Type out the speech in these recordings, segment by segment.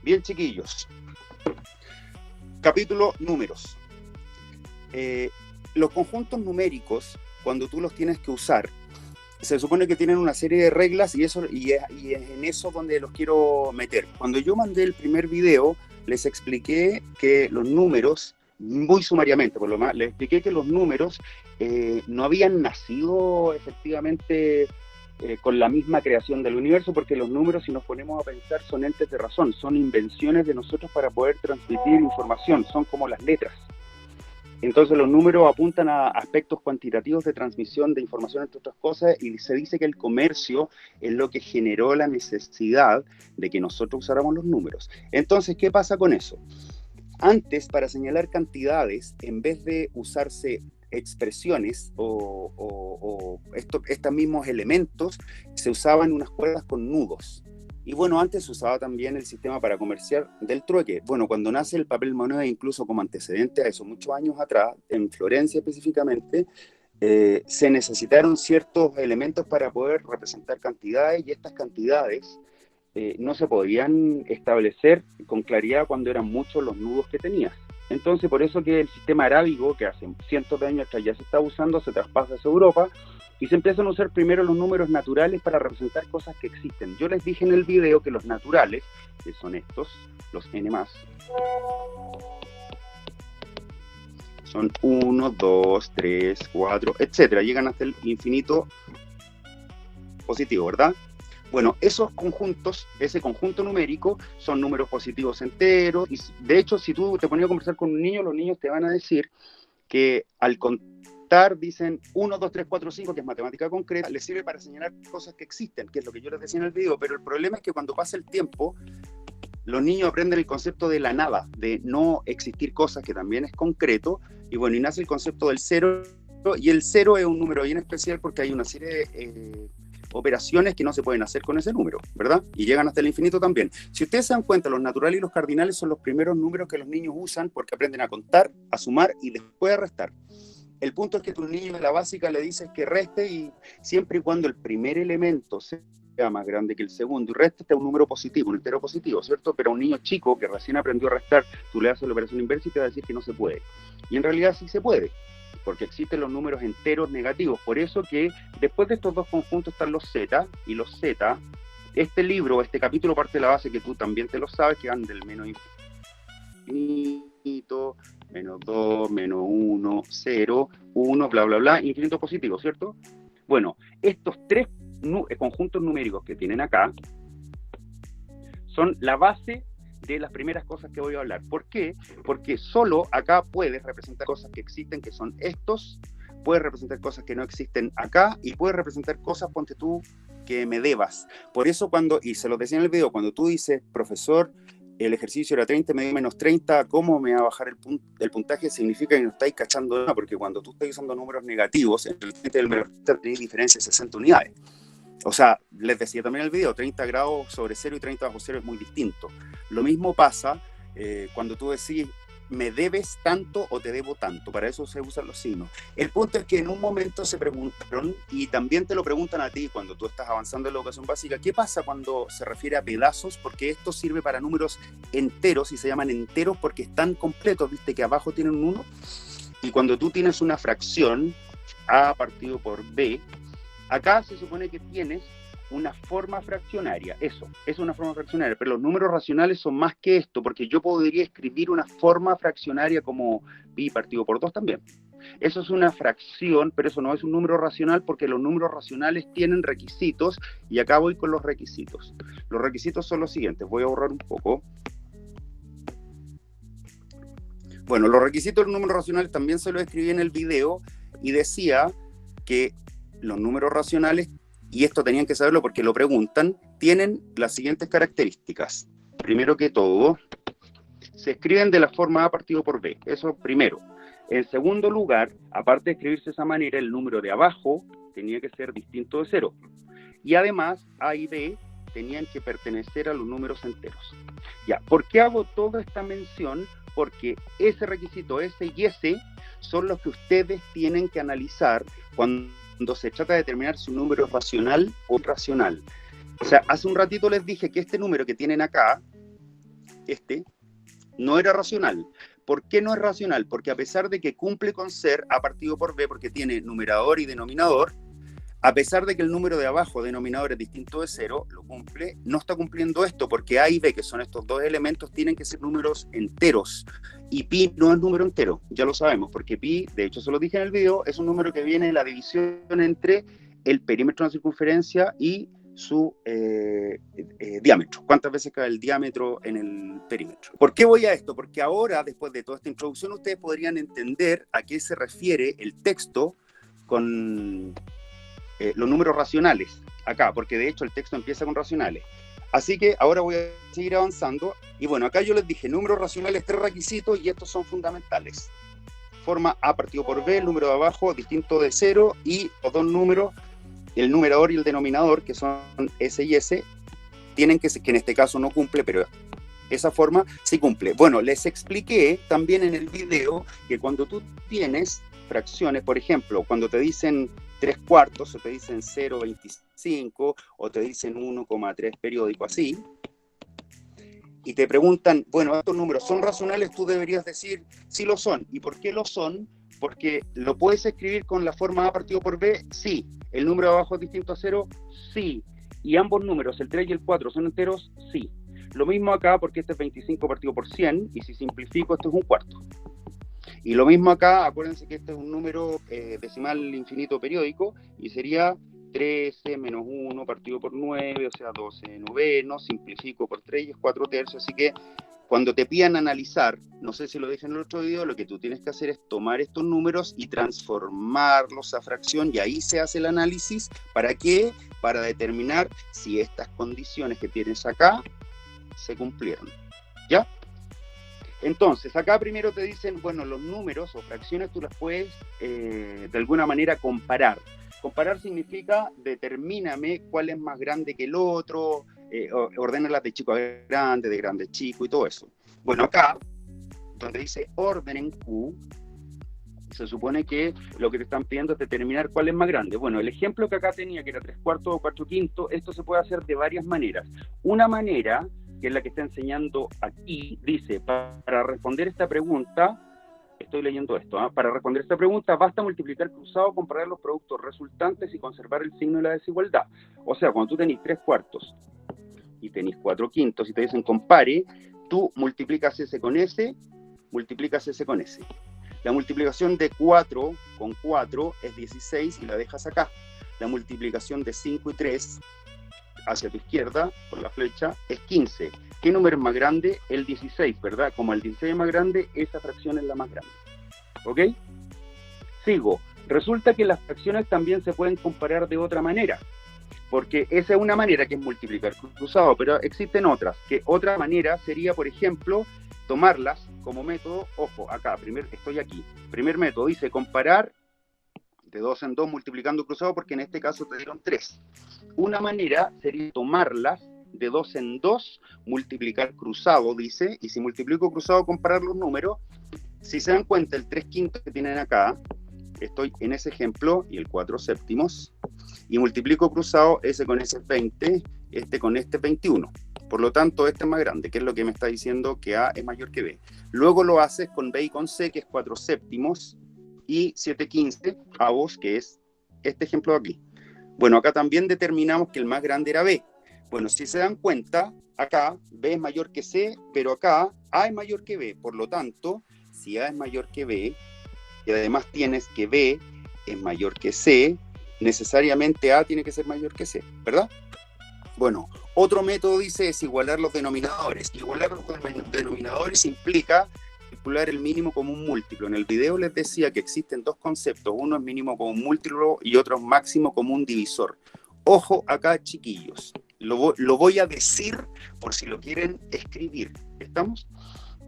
Bien, chiquillos. Capítulo números. Los conjuntos numéricos, cuando tú los tienes que usar, se supone que tienen una serie de reglas y es en eso donde los quiero meter. Cuando yo mandé el primer video, les expliqué que los números, muy sumariamente por lo más, les expliqué que los números no habían nacido efectivamente con la misma creación del universo, porque los números, si nos ponemos a pensar, son entes de razón, son invenciones de nosotros para poder transmitir información, son como las letras. Entonces los números apuntan a aspectos cuantitativos de transmisión de información, entre otras cosas, y se dice que el comercio es lo que generó la necesidad de que nosotros usáramos los números. Entonces, ¿qué pasa con eso? Antes, para señalar cantidades, en vez de usarse expresiones o estos mismos elementos, se usaban unas cuerdas con nudos. Y bueno, antes se usaba también el sistema para comerciar del trueque. Bueno, cuando nace el papel moneda, incluso como antecedente a eso, muchos años atrás, en Florencia específicamente, se necesitaron ciertos elementos para poder representar cantidades, y estas cantidades no se podían establecer con claridad cuando eran muchos los nudos que tenías. Entonces, por eso que el sistema arábigo, que hace cientos de años atrás ya se está usando, se traspasa hacia Europa, y se empiezan a usar primero los números naturales para representar cosas que existen. Yo les dije en el video que los naturales, que son estos, los n+, son 1, 2, 3, 4, etcétera, llegan hasta el infinito positivo, ¿verdad? Bueno, esos conjuntos, ese conjunto numérico, son números positivos enteros, y de hecho, si tú te ponías a conversar con un niño, los niños te van a decir que al contar, dicen 1, 2, 3, 4, 5, que es matemática concreta, les sirve para señalar cosas que existen, que es lo que yo les decía en el video, pero el problema es que cuando pasa el tiempo, los niños aprenden el concepto de la nada, de no existir cosas, que también es concreto, y bueno, y nace el concepto del cero, y el cero es un número bien especial porque hay una serie de operaciones que no se pueden hacer con ese número, ¿verdad? Y llegan hasta el infinito también. Si ustedes se dan cuenta, los naturales y los cardinales son los primeros números que los niños usan porque aprenden a contar, a sumar y después a restar. El punto es que tu niño de la básica le dices que reste, y siempre y cuando el primer elemento sea más grande que el segundo y reste, está un número positivo, un entero positivo, ¿cierto? Pero a un niño chico que recién aprendió a restar, tú le haces la operación inversa y te va a decir que no se puede. Y en realidad sí se puede, porque existen los números enteros negativos. Por eso que después de estos dos conjuntos están los Z, y los Z, este libro, este capítulo parte de la base que tú también te lo sabes, que van del menos infinito, menos 2, menos 1, 0, 1, bla, bla, bla, infinito positivo, ¿cierto? Bueno, estos tres conjuntos numéricos que tienen acá son la base de las primeras cosas que voy a hablar. ¿Por qué? Porque solo acá puedes representar cosas que existen, que son estos, puedes representar cosas que no existen acá, y puedes representar cosas, ponte tú, que me debas. Por eso y se lo decía en el video, cuando tú dices, profesor, el ejercicio era 30, me dio menos 30, ¿cómo me va a bajar el puntaje? Significa que no estáis cachando nada, porque cuando tú estás usando números negativos, entre el 30 y el menos 30 tenéis diferencia de 60 unidades. O sea, les decía también en el video, 30 grados sobre 0 y 30 bajo 0 es muy distinto. Lo mismo pasa cuando tú decís, me debes tanto o te debo tanto. Para eso se usan los signos. El punto es que en un momento se preguntaron, y también te lo preguntan a ti cuando tú estás avanzando en la educación básica, ¿qué pasa cuando se refiere a pedazos? Porque esto sirve para números enteros, y se llaman enteros porque están completos, viste que abajo tienen un 1. Y cuando tú tienes una fracción, A partido por B, acá se supone que tienes una forma fraccionaria. Eso, es una forma fraccionaria, pero los números racionales son más que esto, porque yo podría escribir una forma fraccionaria como pi partido por 2 también. Eso es una fracción, pero eso no es un número racional, porque los números racionales tienen requisitos, y acá voy con los requisitos. Los requisitos son los siguientes, voy a borrar un poco. Bueno, los requisitos de los números racionales también se los escribí en el video, y decía que los números racionales, y esto tenían que saberlo porque lo preguntan, tienen las siguientes características. Primero que todo, se escriben de la forma A partido por B. Eso primero. En segundo lugar, aparte de escribirse de esa manera, el número de abajo tenía que ser distinto de 0. Y además, A y B tenían que pertenecer a los números enteros. Ya, ¿por qué hago toda esta mención? Porque ese requisito, ese y ese, son los que ustedes tienen que analizar cuando se trata de determinar si un número es racional o irracional. O sea, hace un ratito les dije que este número que tienen acá no era racional. ¿Por qué no es racional? Porque a pesar de que cumple con ser A partido por B, porque tiene numerador y denominador, a pesar de que el número de abajo, denominador, es distinto de 0, lo cumple, no está cumpliendo esto, porque A y B, que son estos dos elementos, tienen que ser números enteros. Y pi no es número entero, ya lo sabemos, porque pi, de hecho se lo dije en el video, es un número que viene en la división entre el perímetro de una circunferencia y su diámetro. ¿Cuántas veces cae el diámetro en el perímetro? ¿Por qué voy a esto? Porque ahora, después de toda esta introducción, ustedes podrían entender a qué se refiere el texto con los números racionales acá, porque de hecho el texto empieza con racionales. Así que ahora voy a seguir avanzando. Y bueno, acá yo les dije números racionales, 3 requisitos, y estos son fundamentales. Forma A partido por B, el número de abajo distinto de 0, y los dos números, el numerador y el denominador, que son S y S, tienen que en este caso no cumple, pero esa forma sí cumple. Bueno, les expliqué también en el video que cuando tú tienes fracciones, por ejemplo, cuando te dicen 3/4, o te dicen 0,25, o te dicen 1,3 periódico, así, y te preguntan, bueno, ¿estos números son racionales? Tú deberías decir, sí lo son. ¿Y por qué lo son? Porque lo puedes escribir con la forma A partido por B, sí. ¿El número de abajo es distinto a 0? Sí. ¿Y ambos números, el 3 y el 4, son enteros? Sí. Lo mismo acá, porque este es 25 partido por 100, y si simplifico, esto es 1/4. Y lo mismo acá, acuérdense que este es un número decimal infinito periódico, y sería 13 menos 1 partido por 9, o sea, 12 novenos, simplifico por 3 y es 4/3, así que cuando te pidan analizar, no sé si lo dije en el otro video, lo que tú tienes que hacer es tomar estos números y transformarlos a fracción, y ahí se hace el análisis. ¿Para qué? Para determinar si estas condiciones que tienes acá se cumplieron. ¿Ya? Entonces, acá primero te dicen, bueno, los números o fracciones tú las puedes de alguna manera comparar. Comparar significa determíname cuál es más grande que el otro, ordénalas de chico a grande, de grande a chico y todo eso. Bueno, acá, donde dice orden en Q, se supone que lo que te están pidiendo es determinar cuál es más grande. Bueno, el ejemplo que acá tenía, que era 3/4 o 4/5, esto se puede hacer de varias maneras. Una manera, que es la que está enseñando aquí, dice, para responder esta pregunta, estoy leyendo esto, para responder esta pregunta basta multiplicar cruzado, comparar los productos resultantes y conservar el signo de la desigualdad. O sea, cuando tú tenés 3/4 y tenés 4/5 y te dicen compare, tú multiplicas ese con ese, multiplicas ese con ese. La multiplicación de 4 con 4 es 16 y la dejas acá. La multiplicación de 5 y 3 hacia tu izquierda, por la flecha, es 15. ¿Qué número es más grande? El 16, ¿verdad? Como el 16 es más grande, esa fracción es la más grande. ¿Ok? Sigo. Resulta que las fracciones también se pueden comparar de otra manera, porque esa es una manera, que es multiplicar cruzado, pero existen otras, que otra manera sería, por ejemplo, tomarlas como método. Ojo, acá, estoy aquí. Primer método dice comparar de 2 en 2 multiplicando cruzado, porque en este caso te dieron 3. Una manera sería tomarlas de 2 en 2, multiplicar cruzado, dice, y si multiplico cruzado, comparar los números. Si se dan cuenta, el 3/5 que tienen acá, estoy en ese ejemplo, y el 4/7, y multiplico cruzado, ese con ese es 20, este con este es 21. Por lo tanto, este es más grande, que es lo que me está diciendo que A es mayor que B. Luego lo haces con B y con C, que es 4/7, y 7/15, avos, que es este ejemplo de aquí. Bueno, acá también determinamos que el más grande era B. Bueno, si se dan cuenta, acá B es mayor que C, pero acá A es mayor que B. Por lo tanto, si A es mayor que B, y además tienes que B es mayor que C, necesariamente A tiene que ser mayor que C, ¿verdad? Bueno, otro método dice es igualar los denominadores. Igualar los denominadores implica calcular el mínimo común múltiplo. En el video les decía que existen dos conceptos, uno es mínimo común múltiplo y otro es máximo común divisor. Ojo acá, chiquillos, lo voy a decir por si lo quieren escribir. ¿Estamos?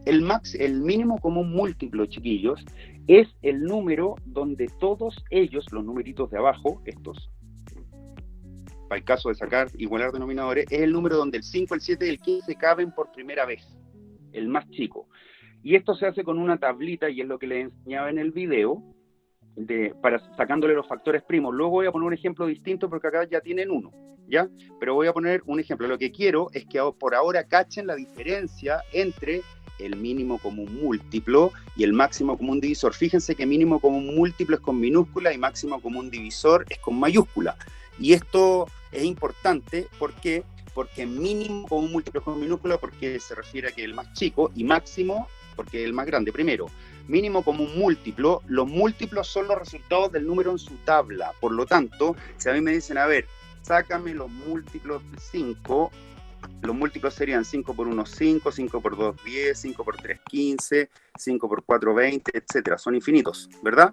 El mínimo común múltiplo, chiquillos, es el número donde todos ellos, los numeritos de abajo, estos, para el caso de sacar, igualar denominadores, es el número donde el 5, el 7 y el 15 caben por primera vez, el más chico. Y esto se hace con una tablita, y es lo que les enseñaba en el video, para sacándole los factores primos. Luego voy a poner un ejemplo distinto porque acá ya tienen 1, ¿ya? Pero voy a poner un ejemplo. Lo que quiero es que por ahora cachen la diferencia entre el mínimo común múltiplo y el máximo común divisor. Fíjense que mínimo común múltiplo es con minúscula y máximo común divisor es con mayúscula. Y esto es importante, ¿por qué? Porque mínimo común múltiplo es con minúscula porque se refiere a que es el más chico, y máximo porque es el más grande. Primero, mínimo común múltiplo, los múltiplos son los resultados del número en su tabla. Por lo tanto, si a mí me dicen, a ver, sácame los múltiplos de 5, los múltiplos serían 5 por 1, 5, 5 por 2, 10, 5 por 3, 15, 5 por 4, 20, etcétera. Son infinitos, ¿verdad?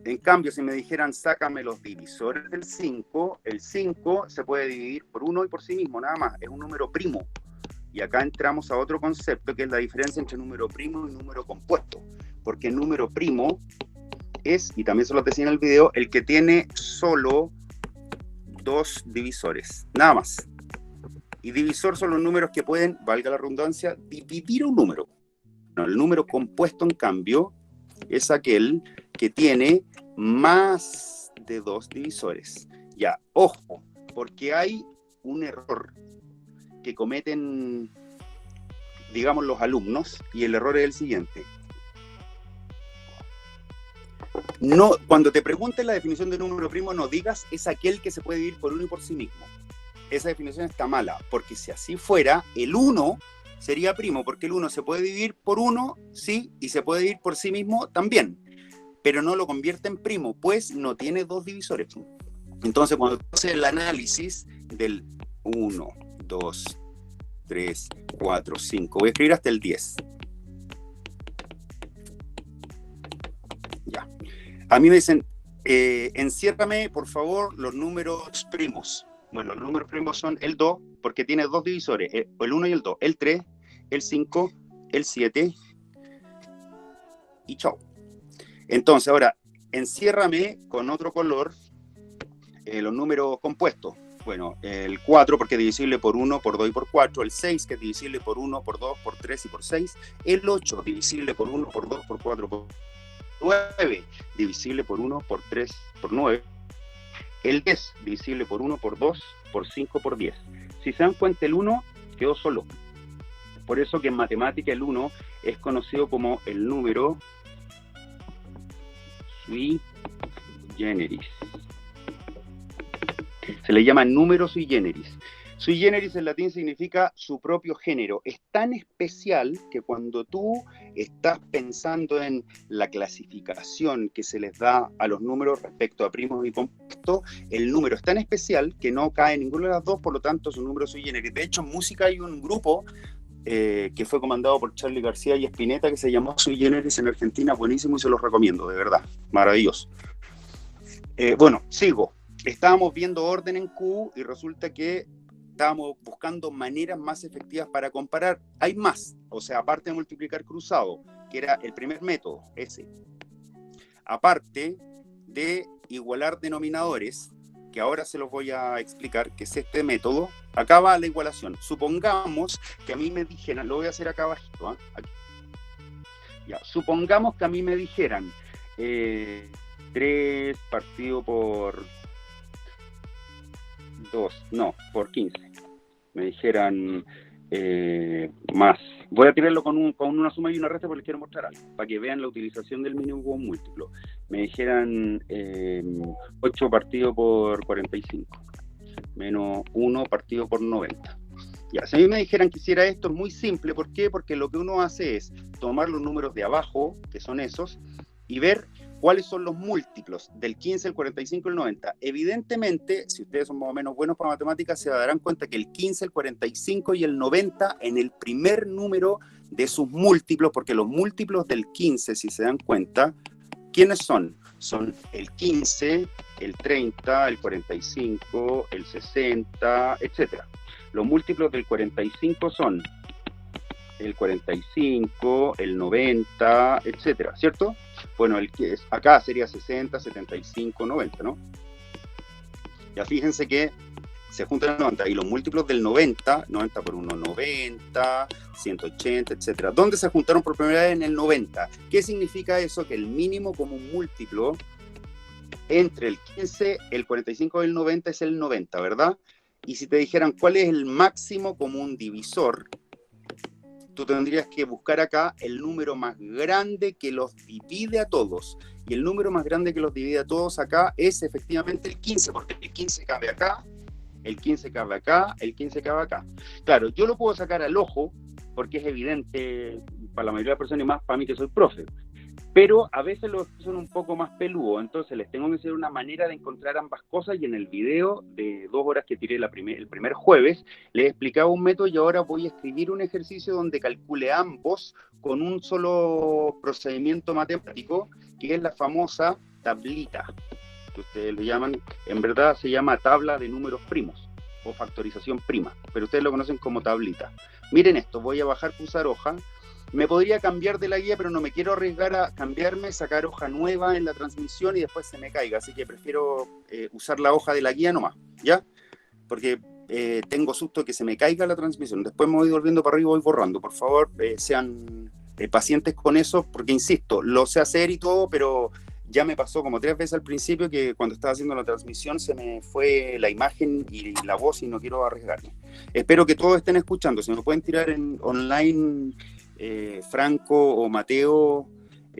En cambio, si me dijeran, sácame los divisores del 5, el 5 se puede dividir por 1 y por sí mismo, nada más. Es un número primo. Y acá entramos a otro concepto, que es la diferencia entre número primo y número compuesto. Porque el número primo es, y también se lo decía en el video, el que tiene solo 2 divisores, nada más. Y divisor son los números que pueden, valga la redundancia, dividir un número. No, el número compuesto, en cambio, es aquel que tiene más de 2 divisores. Ya, ojo, porque hay un error que cometen, digamos, los alumnos, y el error es el siguiente. No, cuando te pregunten la definición de número primo, no digas es aquel que se puede dividir por 1 y por sí mismo. Esa definición está mala, porque si así fuera, el 1 sería primo, porque el 1 se puede dividir por 1, sí, y se puede dividir por sí mismo también, pero no lo convierte en primo, pues no tiene 2 divisores. Entonces, cuando haces el análisis del 1, 2, 3, 4, 5, voy a escribir hasta el 10. Ya. A mí me dicen, enciérrame, por favor, los números primos. Bueno, los números primos son el 2, porque tiene 2 divisores, el 1 y el 2, el 3, el 5, el 7, y chao. Entonces, ahora, enciérrame con otro color los números compuestos. Bueno, el 4, porque es divisible por 1, por 2 y por 4. El 6, que es divisible por 1, por 2, por 3 y por 6. El 8, divisible por 1, por 2, por 4, por 9. Divisible por 1, por 3, por 9. El 10, divisible por 1, por 2, por 5, por 10. Si se dan cuenta, el 1 quedó solo. Por eso que en matemática el 1 es conocido como el número sui generis. Se le llama número sui generis. Sui generis en latín significa su propio género. Es tan especial que cuando tú estás pensando en la clasificación que se les da a los números respecto a primos y compuestos, el número es tan especial que no cae en ninguna de las dos, por lo tanto es un número sui generis. De hecho, en música hay un grupo que fue comandado por Charly García y Spinetta que se llamó Sui Generis en Argentina, buenísimo, y se los recomiendo, de verdad, maravilloso. Bueno, sigo. Estábamos viendo orden en Q y resulta que estábamos buscando maneras más efectivas para comparar. Hay más, o sea, aparte de multiplicar cruzado, que era el primer método, ese. Aparte de igualar denominadores, que ahora se los voy a explicar, que es este método. Acá va la igualación. Supongamos que a mí me dijeran, lo voy a hacer acá abajito, ¿eh? Aquí. Ya, supongamos que a mí me dijeran 3 partido por 2, no, por 15. Me dijeran más. Voy a tirarlo con una suma y una resta porque les quiero mostrar algo, para que vean la utilización del mínimo común múltiplo. Me dijeran 8 partido por 45, menos 1 partido por 90. Ya, si a mí me dijeran que hiciera esto, es muy simple. ¿Por qué? Porque lo que uno hace es tomar los números de abajo, que son esos, y ver cuáles son los múltiplos del 15, el 45 y el 90. Evidentemente, si ustedes son más o menos buenos para matemáticas, se darán cuenta que el 15, el 45 y el 90 en el primer número de sus múltiplos, porque los múltiplos del 15, si se dan cuenta, ¿quiénes son? Son el 15, el 30, el 45, el 60, etc. Los múltiplos del 45 son el 45, el 90, etcétera, ¿cierto? Bueno, el que es acá sería 60, 75, 90, ¿no? Ya fíjense que se juntan en el 90, y los múltiplos del 90, 90 por 1, 90, 180, etc. ¿Dónde se juntaron por primera vez? En el 90. ¿Qué significa eso? Que el mínimo común múltiplo entre el 15, el 45 y el 90 es el 90, ¿verdad? Y si te dijeran cuál es el máximo común divisor, tú tendrías que buscar acá el número más grande que los divide a todos. Y el número más grande que los divide a todos acá es efectivamente el 15, porque el 15 cabe acá, el 15 cabe acá, el 15 cabe acá. Claro, yo lo puedo sacar al ojo, porque es evidente para la mayoría de las personas y más para mí que soy profe. Pero a veces los son un poco más peludos, entonces les tengo que hacer una manera de encontrar ambas cosas, y en el video de 2 horas que tiré el primer jueves, les explicaba un método, y ahora voy a escribir un ejercicio donde calcule ambos con un solo procedimiento matemático, que es la famosa tablita, que ustedes le llaman, en verdad se llama tabla de números primos, o factorización prima, pero ustedes lo conocen como tablita. Miren esto, voy a bajar, pulsar hoja. Me podría cambiar de la guía, pero no me quiero arriesgar a cambiarme, sacar hoja nueva en la transmisión y después se me caiga. Así que prefiero usar la hoja de la guía nomás, ¿ya? Porque tengo susto que se me caiga la transmisión. Después me voy volviendo para arriba y voy borrando. Por favor, sean pacientes con eso, porque insisto, lo sé hacer y todo, pero ya me pasó como 3 veces al principio que cuando estaba haciendo la transmisión se me fue la imagen y la voz y no quiero arriesgarme. Espero que todos estén escuchando. Si me pueden tirar en online... Franco o Mateo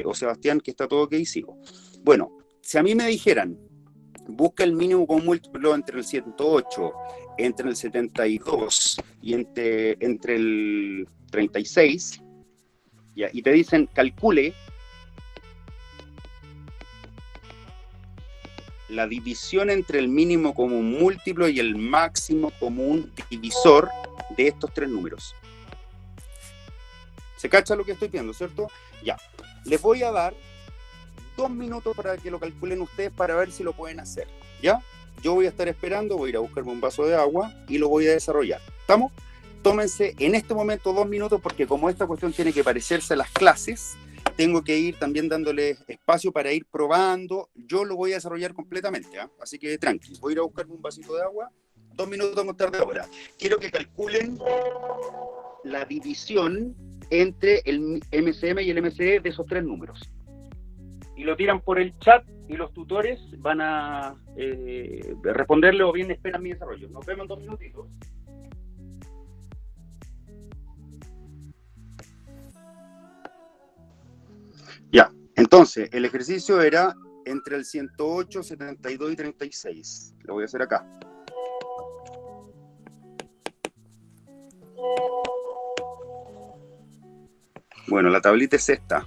o Sebastián, que está todo ok, sigo. Bueno, si a mí me dijeran, busca el mínimo común múltiplo entre el 108, entre el 72 y entre el 36, ¿ya? Y te dicen, calcule la división entre el mínimo común múltiplo y el máximo común divisor de estos 3 números. ¿Se cacha lo que estoy pidiendo, cierto? Ya. Les voy a dar 2 minutos para que lo calculen ustedes para ver si lo pueden hacer, ¿ya? Yo voy a estar esperando, voy a ir a buscarme un vaso de agua y lo voy a desarrollar. ¿Estamos? Tómense en este momento 2 minutos, porque como esta cuestión tiene que parecerse a las clases, tengo que ir también dándole espacio para ir probando. Yo lo voy a desarrollar completamente, ¿eh? Así que tranqui. Voy a ir a buscarme un vasito de agua. 2 minutos más tarde ahora. Quiero que calculen la división entre el MCM y el MCE de esos 3 números. Y lo tiran por el chat y los tutores van a responderle, o bien esperan mi desarrollo. Nos vemos en 2 minutitos. Ya, entonces el ejercicio era entre el 108, 72 y 36. Lo voy a hacer acá. Bueno, la tablita es esta.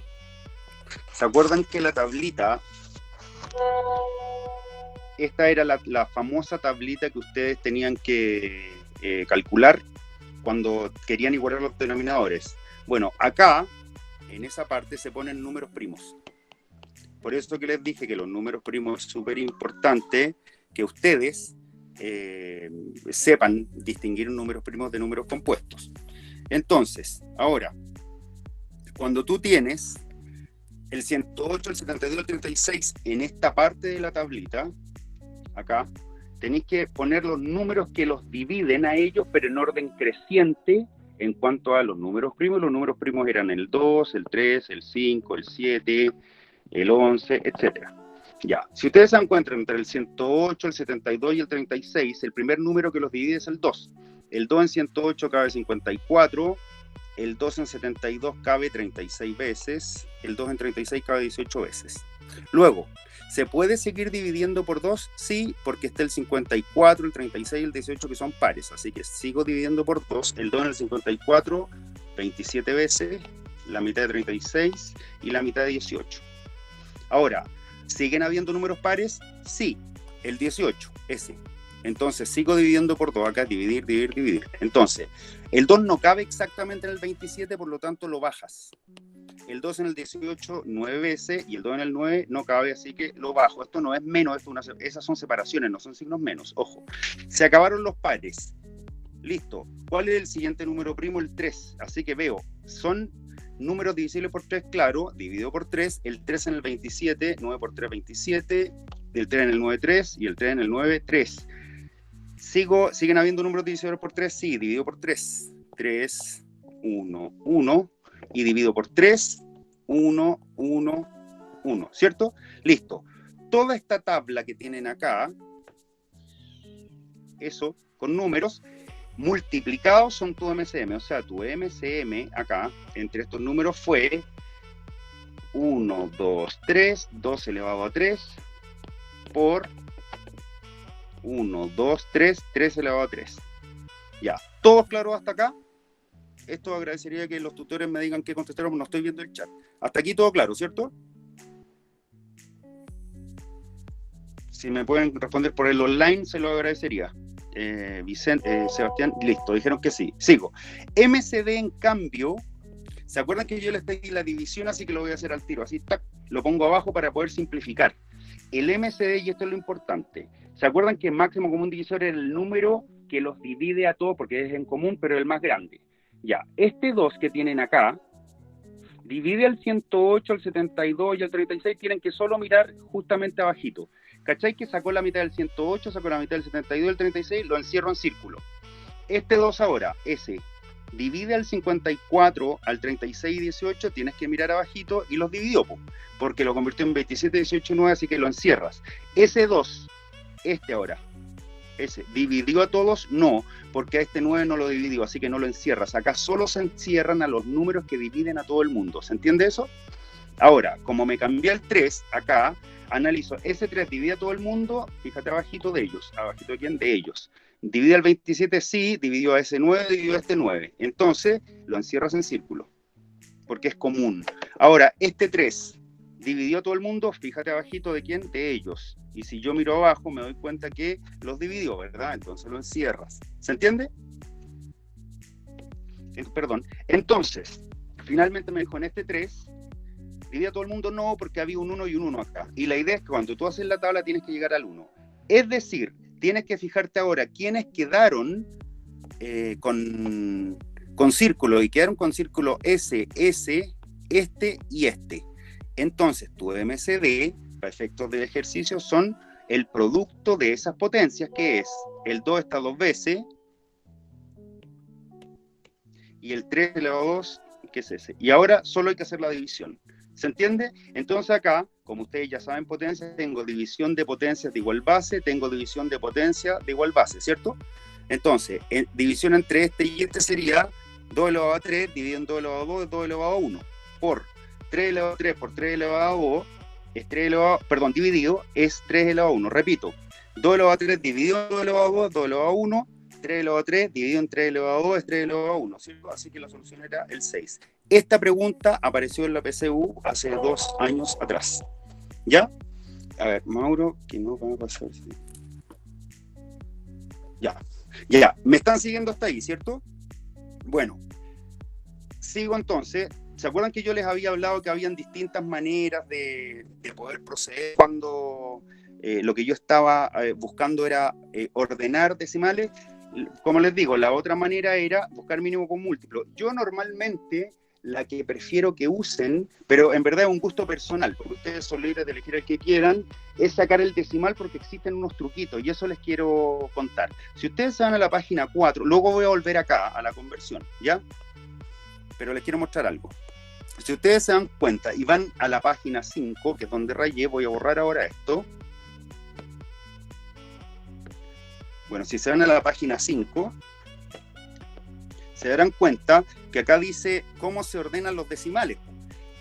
¿Se acuerdan que la tablita, esta era la famosa tablita que ustedes tenían que calcular cuando querían igualar los denominadores? Bueno, acá, en esa parte, se ponen números primos. Por eso que les dije que los números primos es súper importante que ustedes sepan distinguir números primos de números compuestos. Entonces, ahora, cuando tú tienes el 108, el 72, el 36 en esta parte de la tablita, acá, tenéis que poner los números que los dividen a ellos, pero en orden creciente en cuanto a los números primos. Los números primos eran el 2, el 3, el 5, el 7, el 11, etc. Ya, si ustedes se encuentran entre el 108, el 72 y el 36, el primer número que los divide es el 2. El 2 en 108 cabe 54, el 2 en 72 cabe 36 veces, el 2 en 36 cabe 18 veces. Luego, ¿se puede seguir dividiendo por 2? Sí, porque está el 54, el 36 y el 18 que son pares, así que sigo dividiendo por 2, el 2 en el 54, 27 veces, la mitad de 36 y la mitad de 18. Ahora, ¿siguen habiendo números pares? Sí, el 18, ese. Entonces sigo dividiendo por 2, acá dividir, dividir, dividir. Entonces, el 2 no cabe exactamente en el 27, por lo tanto lo bajas. El 2 en el 18, 9 veces, y el 2 en el 9 no cabe, así que lo bajo. Esto no es menos, esas son separaciones, no son signos menos. Ojo, se acabaron los pares. Listo. ¿Cuál es el siguiente número primo? El 3. Así que veo, son números divisibles por 3, claro, dividido por 3, el 3 en el 27, 9 por 3, 27, el 3 en el 9, 3, y el 3 en el 9, 3. ¿Siguen habiendo números divisores por 3? Sí, divido por 3. 3, 1, 1. Y divido por 3, 1, 1, 1. ¿Cierto? Listo. Toda esta tabla que tienen acá, eso, con números, multiplicados son tu MCM. O sea, tu MCM acá, entre estos números, fue 1, 2, 3, 2 elevado a 3, por 1, 2, 3, 3 elevado a 3. Ya, ¿todos claros hasta acá? Esto agradecería que los tutores me digan qué contestaron, no estoy viendo el chat. Hasta aquí todo claro, ¿cierto? Si me pueden responder por el online, se lo agradecería. Sebastián, listo, dijeron que sí. Sigo. MCD, en cambio, ¿se acuerdan que yo les pedí la división? Así que lo voy a hacer al tiro. Así, tac, lo pongo abajo para poder simplificar. El MCD, y esto es lo importante, ¿se acuerdan que máximo común divisor es el número que los divide a todos, porque es en común, pero el más grande? Ya, este 2 que tienen acá, divide al 108, al 72 y al 36, tienen que solo mirar justamente abajito. ¿Cachai? Que sacó la mitad del 108, sacó la mitad del 72 y el 36, lo encierro en círculo. Este 2 ahora, ese, divide al 54, al 36 y 18, tienes que mirar abajito y los dividió, porque lo convirtió en 27, 18 y 9, así que lo encierras. Ese 2, este ahora, ese, ¿dividió a todos? No, porque a este 9 no lo dividió, así que no lo encierras. Acá solo se encierran a los números que dividen a todo el mundo. ¿Se entiende eso? Ahora, como me cambié el 3, acá, analizo, ese 3 divide a todo el mundo, fíjate abajito de ellos. ¿Abajito de quién? De ellos. Divide al 27, sí, dividió a ese 9, dividió a este 9. Entonces, lo encierras en círculo, porque es común. Ahora, este 3, ¿dividió a todo el mundo? Fíjate abajito de quién, de ellos. Y si yo miro abajo, me doy cuenta que los dividió, ¿verdad? Entonces lo encierras. ¿Se entiende? Perdón. Entonces, finalmente me dijo, en este 3, ¿divide a todo el mundo? No, porque había un 1 y un 1 acá. Y la idea es que cuando tú haces la tabla tienes que llegar al 1. Es decir, tienes que fijarte ahora quiénes quedaron con círculo, y quedaron con círculo S, este y este. Entonces, tu MCD, para efectos del ejercicio, son el producto de esas potencias, que es el 2 está 2 veces, y el 3 elevado a 2, que es ese. Y ahora solo hay que hacer la división. ¿Se entiende? Entonces acá, como ustedes ya saben potencias, tengo división de potencias de igual base, tengo división de potencia de igual base, ¿cierto? Entonces, división entre este y este sería 2 elevado a 3 dividido en 2 elevado a 2 es 2 elevado a 1, por 3 elevado a 3 por 3 elevado a 2, es 3 elevado, perdón, dividido, es 3 elevado a 1. Repito, 2 elevado a 3 dividido en 2 elevado a 2 es 2 elevado a 1, 3 elevado a 3 dividido en 3 elevado a 2 es 3 elevado a 1, ¿cierto? Así que la solución era el 6. Esta pregunta apareció en la PSU hace 2 años atrás. ¿Ya? A ver, Mauro, que no va a pasar. Ya. Ya. ¿Me están siguiendo hasta ahí, cierto? Bueno. Sigo entonces. ¿Se acuerdan que yo les había hablado que habían distintas maneras de poder proceder cuando lo que yo estaba buscando era ordenar decimales? Como les digo, la otra manera era buscar mínimo con múltiplo. Yo normalmente la que prefiero que usen, pero en verdad es un gusto personal, porque ustedes son libres de elegir el que quieran, es sacar el decimal, porque existen unos truquitos y eso les quiero contar. Si ustedes se van a la página 4, luego voy a volver acá a la conversión, ¿ya? Pero les quiero mostrar algo. Si ustedes se dan cuenta y van a la página 5, que es donde rayé, voy a borrar ahora esto. Bueno, si se van a la página 5, se darán cuenta que acá dice cómo se ordenan los decimales.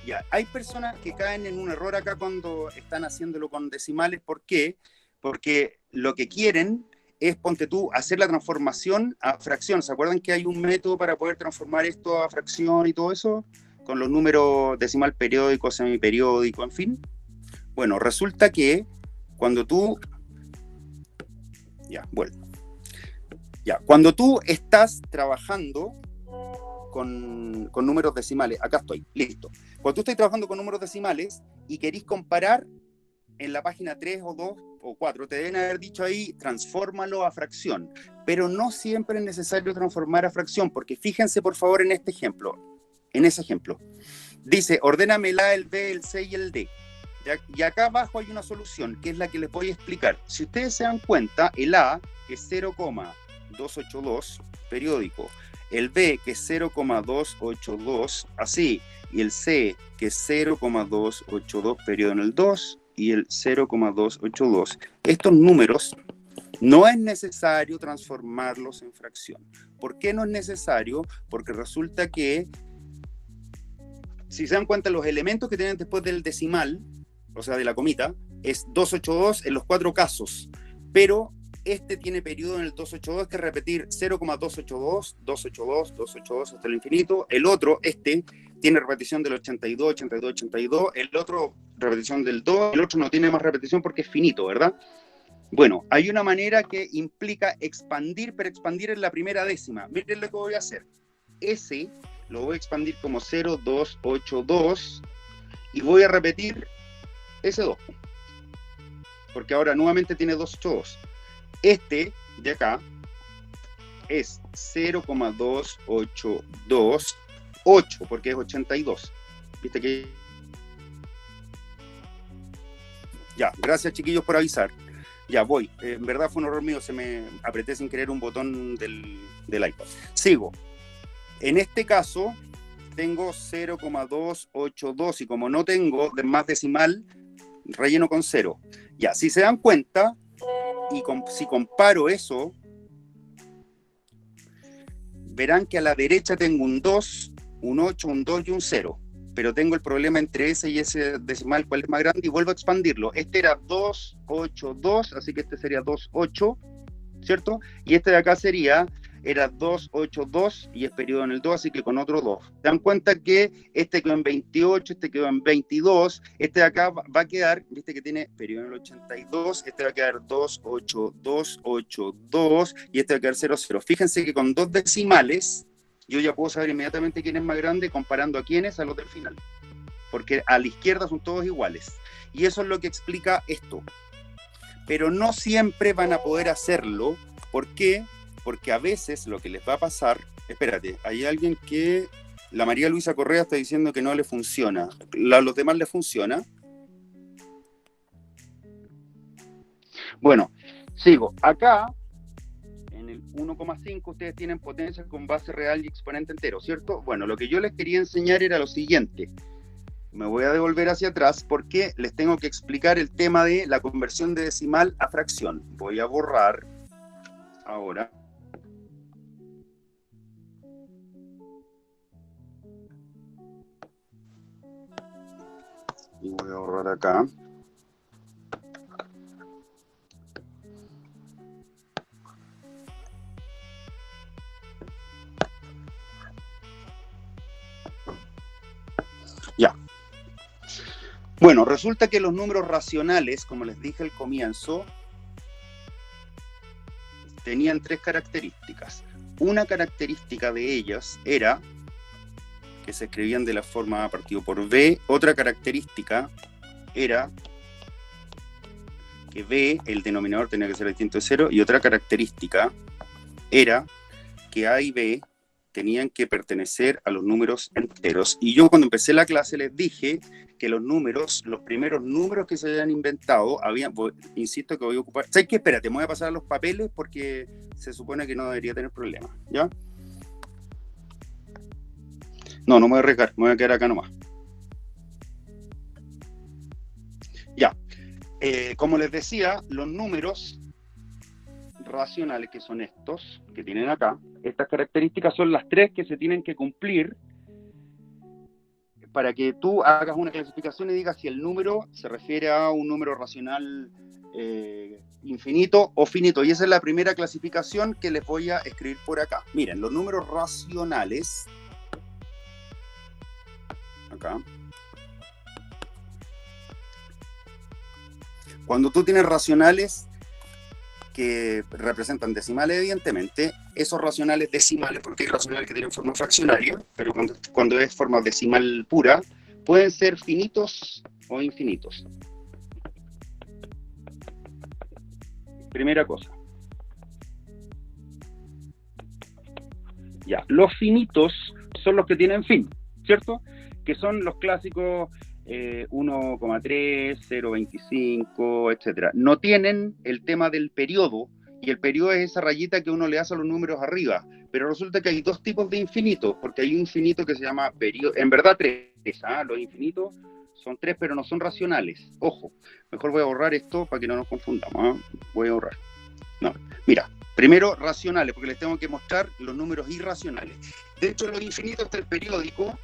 Ya, hay personas que caen en un error acá cuando están haciéndolo con decimales. ¿Por qué? Porque lo que quieren es, ponte tú, hacer la transformación a fracción. ¿Se acuerdan que hay un método para poder transformar esto a fracción y todo eso? Con los números decimal periódico, semiperiódico, en fin. Bueno, resulta que cuando tú... Ya, vuelvo. Ya, cuando tú estás trabajando con números decimales, acá estoy, listo. Cuando tú estás trabajando con números decimales y querís comparar en la página 3 o 2 o 4, te deben haber dicho ahí, transfórmalo a fracción. Pero no siempre es necesario transformar a fracción, porque fíjense por favor en este ejemplo, en ese ejemplo. Dice, ordéname el A, el B, el C y el D. Y acá abajo hay una solución, que es la que les voy a explicar. Si ustedes se dan cuenta, el A, que es 0,282, periódico, el B, que es 0,282, así, y el C, que es 0,282, periodo en el 2, y el 0,282. Estos números no es necesario transformarlos en fracción. ¿Por qué no es necesario? Porque resulta que, si se dan cuenta, los elementos que tienen después del decimal, o sea, de la comita, es 282 en los 4 casos, pero este tiene periodo en el 282, que es repetir 0,282, 282, 282 hasta el infinito. El otro, este, tiene repetición del 82, 82, 82, el otro repetición del 2, el otro no tiene más repetición porque es finito, ¿verdad? Bueno, hay una manera que implica expandir, pero expandir en la primera décima. Miren lo que voy a hacer. Ese lo voy a expandir como 0,282 y voy a repetir ese 2, porque ahora nuevamente tiene 282. Este de acá es 0,282, porque es 82. ¿Viste que? Ya, gracias chiquillos por avisar. Ya voy, en verdad fue un error mío, se me apreté sin querer un botón del iPad. Sigo. En este caso tengo 0,282 y como no tengo más decimal, relleno con 0. Ya, si se dan cuenta, y si comparo eso, verán que a la derecha tengo un 2, un 8, un 2 y un 0. Pero tengo el problema entre ese y ese decimal, cuál es más grande, y vuelvo a expandirlo. Este era 282, así que este sería 28, ¿cierto? Y este de acá era 282 y es periodo en el 2, así que con otro 2. Se dan cuenta que este quedó en 28, este quedó en 22, este de acá va a quedar, viste que tiene periodo en el 82, este va a quedar 28282 y este va a quedar 00. Fíjense que con dos decimales yo ya puedo saber inmediatamente quién es más grande comparando a quiénes a los del final, porque a la izquierda son todos iguales. Y eso es lo que explica esto. Pero no siempre van a poder hacerlo. ¿Por qué? Porque a veces lo que les va a pasar... Espérate, hay alguien que... La María Luisa Correa está diciendo que no le funciona. ¿A los demás les funciona? Bueno, sigo. Acá, en el 1,5, ustedes tienen potencias con base real y exponente entero, ¿cierto? Bueno, lo que yo les quería enseñar era lo siguiente. Me voy a devolver hacia atrás porque les tengo que explicar el tema de la conversión de decimal a fracción. Voy a borrar ahora. Y voy a borrar acá. Ya. Bueno, resulta que los números racionales, como les dije al comienzo, tenían tres características. Una característica de ellas era que se escribían de la forma A partido por B. Otra característica era que B, el denominador tenía que ser distinto de 0. Y otra característica era que A y B tenían que pertenecer a los números enteros. Y yo cuando empecé la clase les dije que los primeros números que se habían inventado, insisto que voy a ocupar... ¿Sabes qué? Espérate, me voy a pasar a los papeles porque se supone que no debería tener problemas, ¿ya? No me voy a arriesgar, me voy a quedar acá nomás. Ya, como les decía, los números racionales, que son estos, que tienen acá, estas características son las tres que se tienen que cumplir para que tú hagas una clasificación y digas si el número se refiere a un número racional infinito o finito. Y esa es la primera clasificación que les voy a escribir por acá. Miren, los números racionales, acá, cuando tú tienes racionales que representan decimales, evidentemente, esos racionales decimales, porque hay racionales que tienen forma fraccionaria, pero cuando es forma decimal pura, pueden ser finitos o infinitos. Primera cosa. Ya, los finitos son los que tienen fin, ¿cierto? Que son los clásicos 1,3, 0,25, etcétera. No tienen el tema del periodo, y el periodo es esa rayita que uno le hace a los números arriba, pero resulta que hay dos tipos de infinitos, porque hay un infinito que se llama periodo, en verdad tres, los infinitos son tres, pero no son racionales. Ojo, mejor voy a borrar esto para que no nos confundamos. Voy a borrar. No, mira, primero racionales, porque les tengo que mostrar los números irracionales. Dentro de los infinitos está el periódico,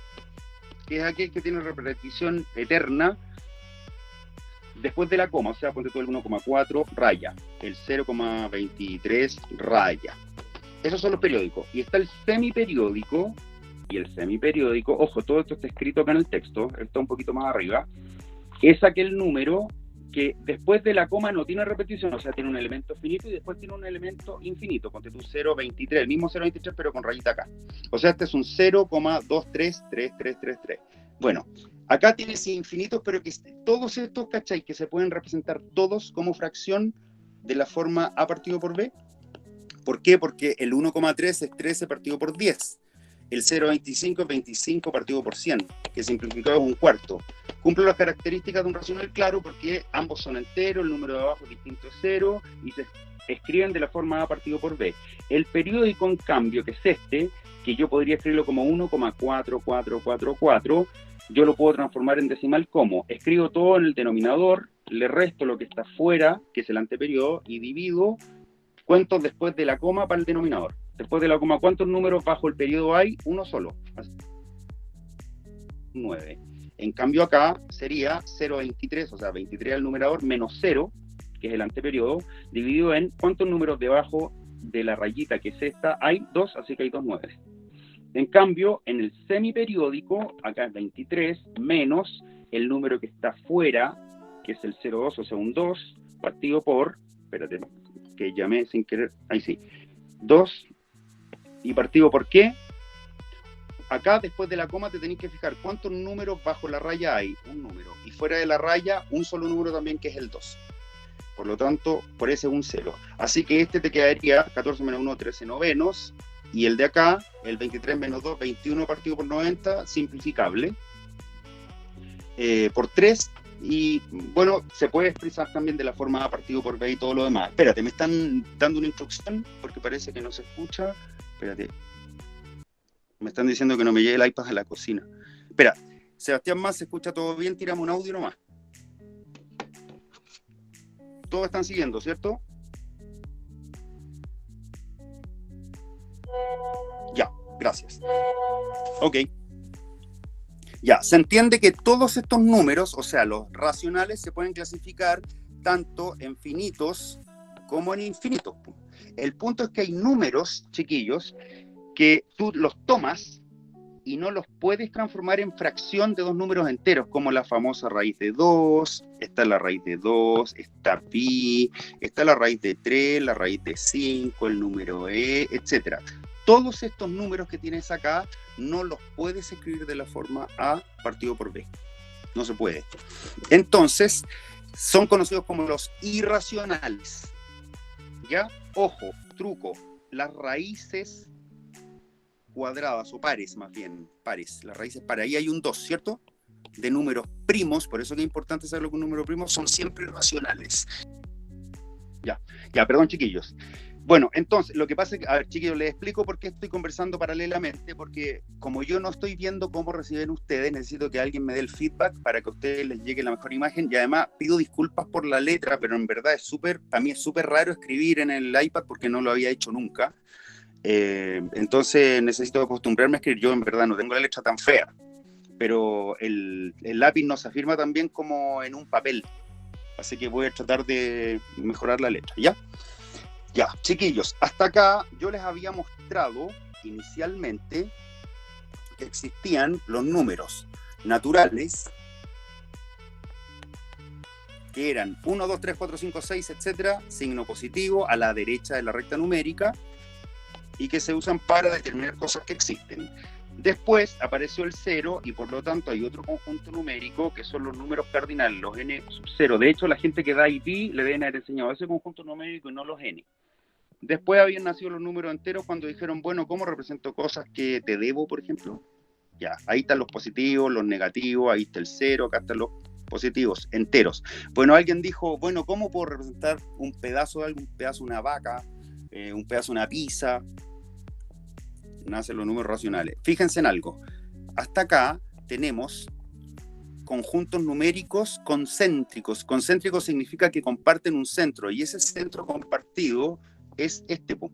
que es aquel que tiene repetición eterna después de la coma, o sea, ponte tú el 1,4 raya, el 0,23 raya. Esos son los periódicos. Y está el semiperiódico, y el semiperiódico, ojo, todo esto está escrito acá en el texto, está un poquito más arriba, es aquel número que después de la coma no tiene repetición, o sea, tiene un elemento finito y después tiene un elemento infinito, ponte tú 0,23, el mismo 0,23 pero con rayita acá. O sea, este es un 0,233333. Bueno, acá tienes infinitos, pero que todos estos, ¿cachai? Que se pueden representar todos como fracción de la forma A partido por B. ¿Por qué? Porque el 1,3 es 13 partido por 10. El 0,25 es 25 partido por 100, que simplificado es un cuarto. Cumple las características de un racional claro porque ambos son enteros, el número de abajo es distinto de 0 y se escriben de la forma A partido por B. El periódico, en cambio, que es este, que yo podría escribirlo como 1,4444, yo lo puedo transformar en decimal como, escribo todo en el denominador, le resto lo que está fuera, que es el anteperiodo, y divido cuántos después de la coma para el denominador. Después de la coma, ¿cuántos números bajo el periodo hay? Uno solo. 9. En cambio acá sería 0,23, o sea, 23 al numerador, menos 0, que es el anteperiodo, dividido en cuántos números debajo de la rayita, que es esta, hay 2, así que hay 2 9. En cambio, en el semiperiódico, acá es 23, menos el número que está fuera, que es el 0,2, o sea, un 2, partido por, espérate, que llamé sin querer, ahí sí, 2, y partido por qué. Acá, después de la coma, te tenés que fijar cuántos números bajo la raya hay. Un número. Y fuera de la raya, un solo número también, que es el 2. Por lo tanto, por ese es un 0. Así que este te quedaría 14 menos 1, 13 novenos. Y el de acá, el 23 menos 2, 21 partido por 90, simplificable. Por 3. Y bueno, se puede expresar también de la forma A partido por B y todo lo demás. Espérate, me están dando una instrucción porque parece que no se escucha. Espérate. Me están diciendo que no me llegue el iPad a la cocina. Espera, Sebastián Más, ¿se escucha todo bien? Tiramos un audio nomás. Todos están siguiendo, ¿cierto? Ya, gracias. Ok. Ya, se entiende que todos estos números, o sea, los racionales, se pueden clasificar tanto en finitos como en infinitos. El punto es que hay números, chiquillos, que tú los tomas y no los puedes transformar en fracción de dos números enteros, como la famosa raíz de 2, está la raíz de 2, está pi, está la raíz de 3, la raíz de 5, el número e, etc. Todos estos números que tienes acá no los puedes escribir de la forma A partido por B. No se puede. Entonces, son conocidos como los irracionales. ¿Ya? Ojo, truco, las raíces cuadradas o pares, más bien, pares, las raíces pares, ahí hay un 2, ¿cierto? De números primos, por eso que es importante saber lo que un número primo, son siempre racionales. Ya, perdón, chiquillos. Bueno, entonces, lo que pasa es que, a ver, chiquillos, les explico por qué estoy conversando paralelamente, porque como yo no estoy viendo cómo reciben ustedes, necesito que alguien me dé el feedback para que a ustedes les llegue la mejor imagen, y además pido disculpas por la letra, pero en verdad para mí es súper raro escribir en el iPad porque no lo había hecho nunca. Entonces necesito acostumbrarme a escribir. Yo en verdad no tengo la letra tan fea, pero el lápiz no se afirma tan bien como en un papel, así que voy a tratar de mejorar la letra. Ya, chiquillos, hasta acá yo les había mostrado inicialmente que existían los números naturales, que eran 1, 2, 3, 4, 5, 6, etcétera, signo positivo a la derecha de la recta numérica, y que se usan para determinar cosas que existen. Después apareció el 0 y por lo tanto hay otro conjunto numérico que son los números cardinales, los n sub 0. De hecho, la gente que da IP le deben haber enseñado ese conjunto numérico y no los n. Después habían nacido los números enteros cuando dijeron, bueno, ¿cómo represento cosas que te debo, por ejemplo? Ya, ahí están los positivos, los negativos, ahí está el 0, acá están los positivos, enteros. Bueno, alguien dijo, bueno, ¿cómo puedo representar un pedazo de algo, un pedazo de una vaca, un pedazo de una pizza? Nacen los números racionales. Fíjense en algo. Hasta acá tenemos conjuntos numéricos concéntricos. Concéntricos significa que comparten un centro, y ese centro compartido es este, los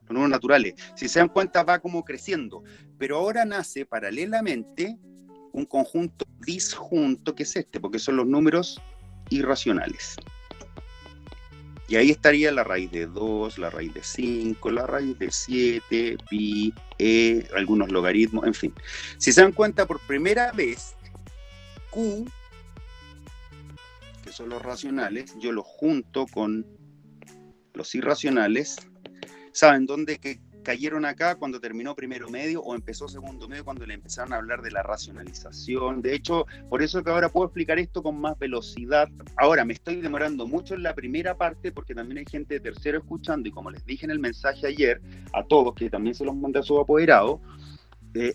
números naturales. Si se dan cuenta, va como creciendo. Pero ahora nace paralelamente un conjunto disjunto, que es este, porque son los números irracionales. Y ahí estaría la raíz de 2, la raíz de 5, la raíz de 7, pi, algunos logaritmos, en fin. Si se dan cuenta, por primera vez, Q, que son los racionales, yo los junto con los irracionales. ¿Saben dónde cayeron acá? Cuando terminó primero medio o empezó segundo medio, cuando le empezaron a hablar de la racionalización. De hecho, por eso que ahora puedo explicar esto con más velocidad. Ahora, me estoy demorando mucho en la primera parte porque también hay gente de tercero escuchando, y como les dije en el mensaje ayer a todos, que también se los mandé a su apoderado,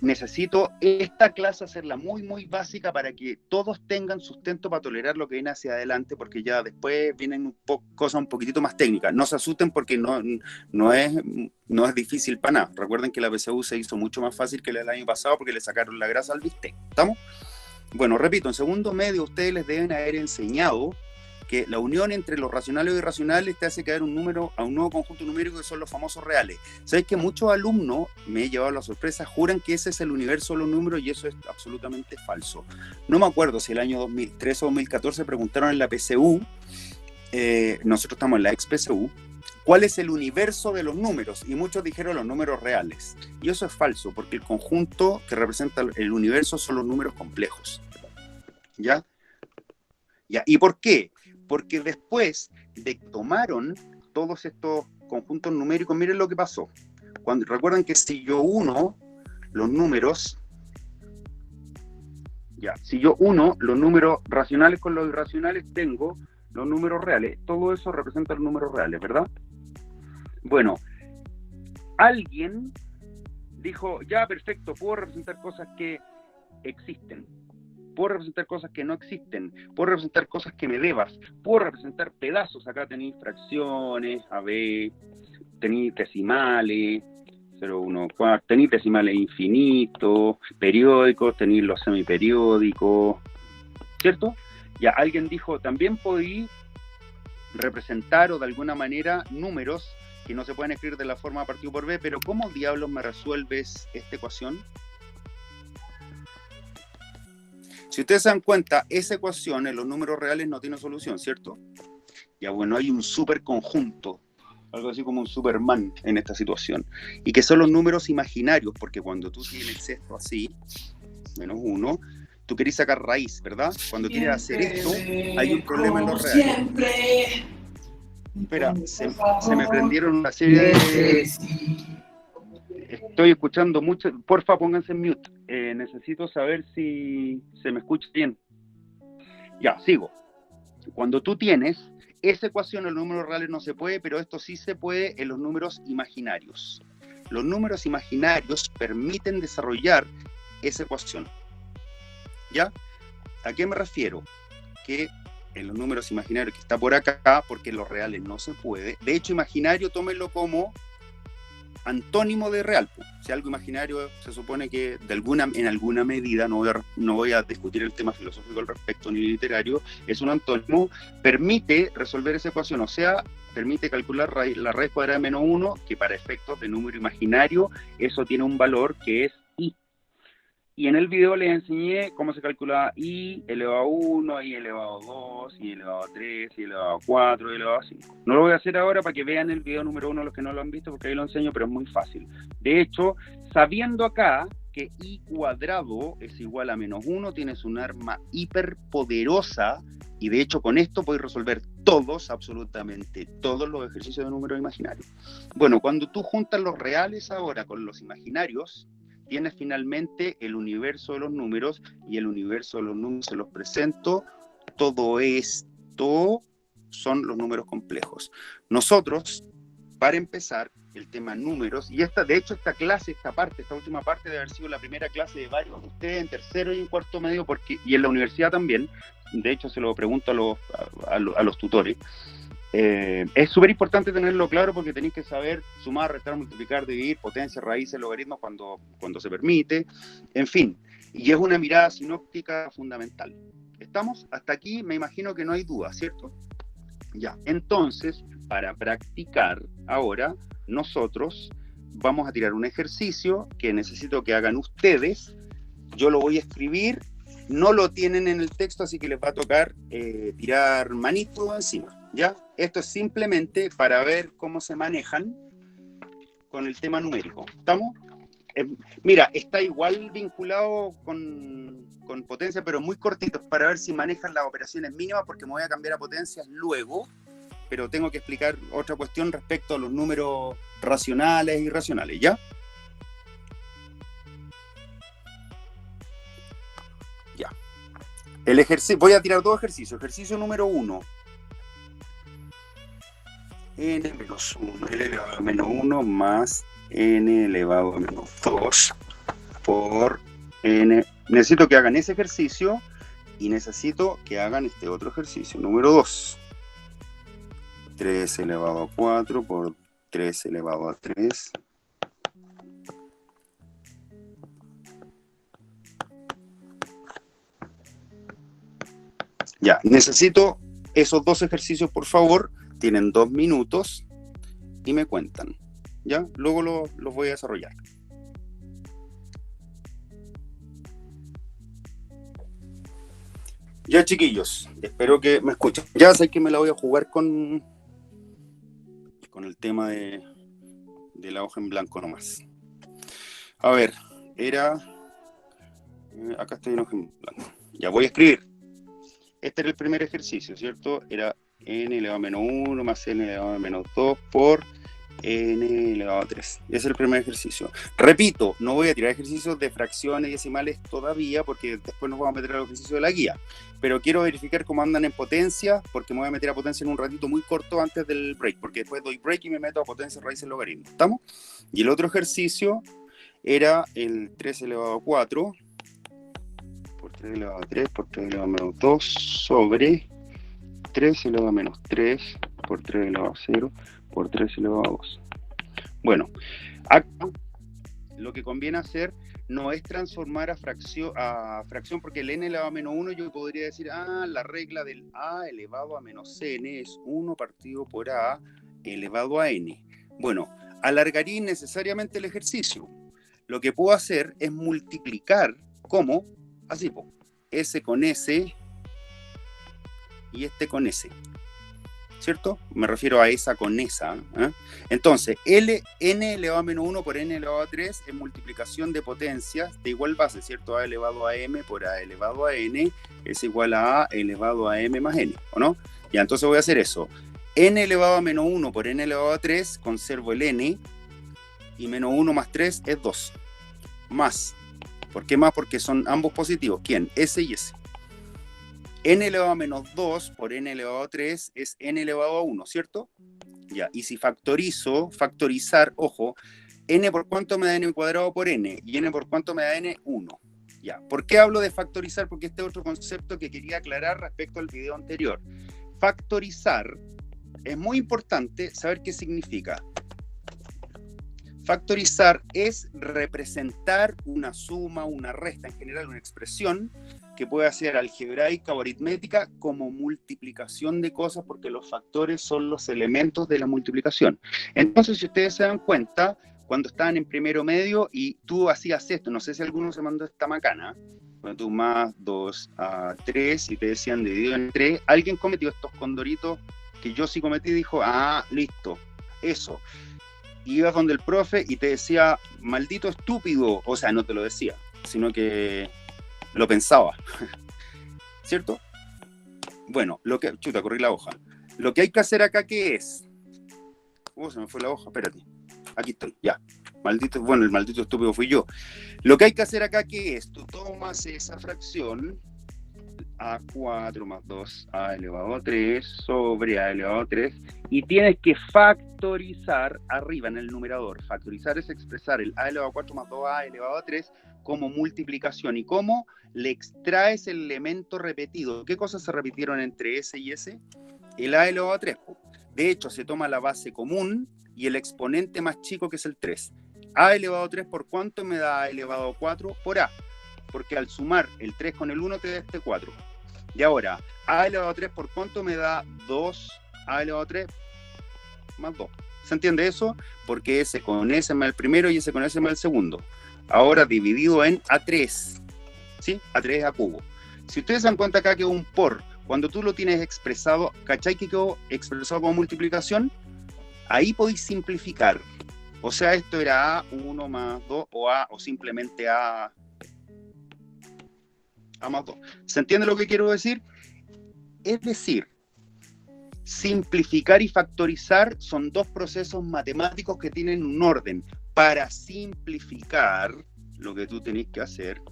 necesito esta clase hacerla muy, muy básica para que todos tengan sustento para tolerar lo que viene hacia adelante, porque ya después vienen cosas un poquitito más técnicas. No se asusten porque no es difícil para nada. Recuerden que la PSU se hizo mucho más fácil que el año pasado porque le sacaron la grasa al bistec. ¿Estamos? Bueno, repito, en segundo medio ustedes les deben haber enseñado que la unión entre los racionales y irracionales te hace caer un número a un nuevo conjunto numérico, que son los famosos reales. ¿Sabéis que muchos alumnos, me he llevado la sorpresa, juran que ese es el universo de los números, y eso es absolutamente falso? No me acuerdo si el año 2013 o 2014 preguntaron en la PSU, nosotros estamos en la ex PSU, ¿cuál es el universo de los números? Y muchos dijeron los números reales. Y eso es falso, porque el conjunto que representa el universo son los números complejos. ¿Ya? ¿Y por qué? Porque después de que tomaron todos estos conjuntos numéricos, miren lo que pasó. Recuerden que si yo uno los números, si yo uno los números racionales con los irracionales, tengo los números reales. Todo eso representa los números reales, ¿verdad? Bueno, alguien dijo, ya, perfecto, puedo representar cosas que existen. Puedo representar cosas que no existen, puedo representar cosas que me debas, puedo representar pedazos. Acá tenéis fracciones, tenéis decimales, 0, 1, 4, tenéis decimales infinitos, periódicos, tenéis los semiperiódicos, ¿cierto? Ya alguien dijo, también podéis representar o de alguna manera números que no se pueden escribir de la forma partido por b, pero ¿cómo diablos me resuelves esta ecuación? Si ustedes se dan cuenta, esa ecuación en los números reales no tiene solución, ¿cierto? Ya bueno, hay un superconjunto, algo así como un Superman en esta situación, y que son los números imaginarios, porque cuando tú tienes esto así, menos 1, tú querés sacar raíz, ¿verdad? Cuando quieres hacer esto, hay un problema en los reales. Siempre. Espera, se me prendieron una serie de... Estoy escuchando mucho. Porfa, pónganse en mute. Necesito saber si se me escucha bien. Ya, sigo. Cuando tú tienes esa ecuación en los números reales no se puede, pero esto sí se puede en los números imaginarios. Los números imaginarios permiten desarrollar esa ecuación. ¿Ya? ¿A qué me refiero? Que en los números imaginarios, que está por acá, porque en los reales no se puede. De hecho, imaginario, tómenlo como antónimo de real. Si algo imaginario se supone que en alguna medida, no voy a discutir el tema filosófico al respecto ni literario, es un antónimo, permite resolver esa ecuación, o sea, permite calcular la raíz cuadrada de menos 1, que para efectos de número imaginario, eso tiene un valor que es i. Y en el video les enseñé cómo se calculaba i elevado a 1, i elevado a 2, i elevado a 3, i elevado a 4, i elevado a 5. No lo voy a hacer ahora para que vean el video número 1 los que no lo han visto, porque ahí lo enseño, pero es muy fácil. De hecho, sabiendo acá que i cuadrado es igual a menos 1, tienes un arma hiperpoderosa, y de hecho con esto podéis resolver absolutamente todos los ejercicios de números imaginarios. Bueno, cuando tú juntas los reales ahora con los imaginarios, tienes finalmente el universo de los números, y el universo de los números se los presento. Todo esto son los números complejos. Nosotros, para empezar, el tema números, y de hecho esta clase, esta última parte debe haber sido la primera clase de varios de ustedes en tercero y en cuarto medio, y en la universidad también, de hecho se lo pregunto a los tutores. Es súper importante tenerlo claro porque tenéis que saber sumar, restar, multiplicar, dividir, potencias, raíces, logaritmos cuando se permite, en fin, y es una mirada sinóptica fundamental. ¿Estamos? Hasta aquí me imagino que no hay duda, ¿cierto? Ya, entonces, para practicar ahora, nosotros vamos a tirar un ejercicio que necesito que hagan ustedes. Yo lo voy a escribir, no lo tienen en el texto, así que les va a tocar tirar manito encima, ¿ya? Esto es simplemente para ver cómo se manejan con el tema numérico. ¿Estamos? Mira, está igual vinculado con potencia, pero muy cortito, para ver si manejan las operaciones mínimas, porque me voy a cambiar a potencias luego, pero tengo que explicar otra cuestión respecto a los números racionales e irracionales, ¿ya? Ya. El ejercicio, voy a tirar dos ejercicios. Ejercicio número 1. N menos 1, L elevado a menos 1 más N elevado a menos 2 por N. Necesito que hagan ese ejercicio y necesito que hagan este otro ejercicio. Número 2. 3 elevado a 4 por 3 elevado a 3. Ya, necesito esos dos ejercicios, por favor. Tienen 2 minutos y me cuentan. ¿Ya? Luego los voy a desarrollar. Ya, chiquillos, espero que me escuchen. Ya sé que me la voy a jugar con el tema de la hoja en blanco nomás. A ver, acá estoy en hoja en blanco. Ya voy a escribir. Este era el primer ejercicio, ¿cierto? Era n elevado a menos 1 más n elevado a menos 2 por n elevado a 3. Ese es el primer ejercicio. Repito, no voy a tirar ejercicios de fracciones y decimales todavía, porque después nos vamos a meter al ejercicio de la guía. Pero quiero verificar cómo andan en potencia, porque me voy a meter a potencia en un ratito muy corto antes del break, porque después doy break y me meto a potencia, raíces, logaritmos. ¿Estamos? Y el otro ejercicio era el 3 elevado a 4 por 3 elevado a 3 por 3 elevado a menos 2 sobre 3 elevado a menos 3 por 3 elevado a 0 por 3 elevado a 2. Bueno, acá lo que conviene hacer no es transformar a fracción, porque el n elevado a menos 1 yo podría decir, la regla del a elevado a menos n es 1 partido por a elevado a n. Bueno, alargaría innecesariamente el ejercicio. Lo que puedo hacer es multiplicar, ¿cómo? Así, S con S y este con S, ¿cierto? Me refiero a esa con esa. Entonces, n elevado a menos 1 por n elevado a 3 es multiplicación de potencias de igual base, ¿cierto? A elevado a m por a elevado a n es igual a elevado a m más n, ¿o no? Ya, entonces voy a hacer eso. N elevado a menos 1 por n elevado a 3, conservo el n, y menos 1 más 3 es 2. Más. ¿Por qué más? Porque son ambos positivos. ¿Quién? S y S. N elevado a menos 2 por n elevado a 3 es n elevado a 1, ¿cierto? Ya, y si factorizar, ojo, n por cuánto me da n cuadrado por n, y n por cuánto me da n, 1. Ya, ¿por qué hablo de factorizar? Porque este es otro concepto que quería aclarar respecto al video anterior. Factorizar, es muy importante saber qué significa. Factorizar es representar una suma, una resta, en general una expresión, que puede ser algebraica o aritmética como multiplicación de cosas, porque los factores son los elementos de la multiplicación. Entonces, si ustedes se dan cuenta, cuando estaban en primero medio y tú hacías esto, no sé si alguno se mandó esta macana, cuando tú más 2 a 3 y te decían dividido en 3, alguien cometió estos condoritos que yo sí cometí y dijo, listo, eso. Ibas donde el profe y te decía, maldito estúpido, o sea, no te lo decía, sino que lo pensaba, ¿cierto? Bueno, corrí la hoja. Lo que hay que hacer acá, ¿qué es? Se me fue la hoja, espérate. Aquí estoy, ya. El maldito estúpido fui yo. Lo que hay que hacer acá, ¿qué es? Tú tomas esa fracción, A4 más 2A elevado a 3 sobre A elevado a 3, y tienes que factorizar arriba en el numerador. Factorizar es expresar el A elevado a 4 más 2A elevado a 3 como multiplicación. ¿Y cómo? Le extraes el elemento repetido. ¿Qué cosas se repitieron entre S y S? El A elevado a 3. De hecho, se toma la base común y el exponente más chico, que es el 3. A elevado a 3 por cuánto me da A elevado a 4 por A. Porque al sumar el 3 con el 1 te da este 4. Y ahora, A elevado a 3 por cuánto me da 2A elevado a 3 más 2. ¿Se entiende eso? Porque S con S más el primero y S con S más el segundo. Ahora dividido en A3. ¿Sí? A3 es A cubo. Si ustedes se dan cuenta acá quedó un por. Cuando tú lo tienes expresado, ¿cachai que quedó expresado como multiplicación? Ahí podéis simplificar. O sea, esto era A1 más 2 o simplemente A más 2. ¿Se entiende lo que quiero decir? Es decir, simplificar y factorizar son dos procesos matemáticos que tienen un orden. Para simplificar, lo que tú tenés que hacer,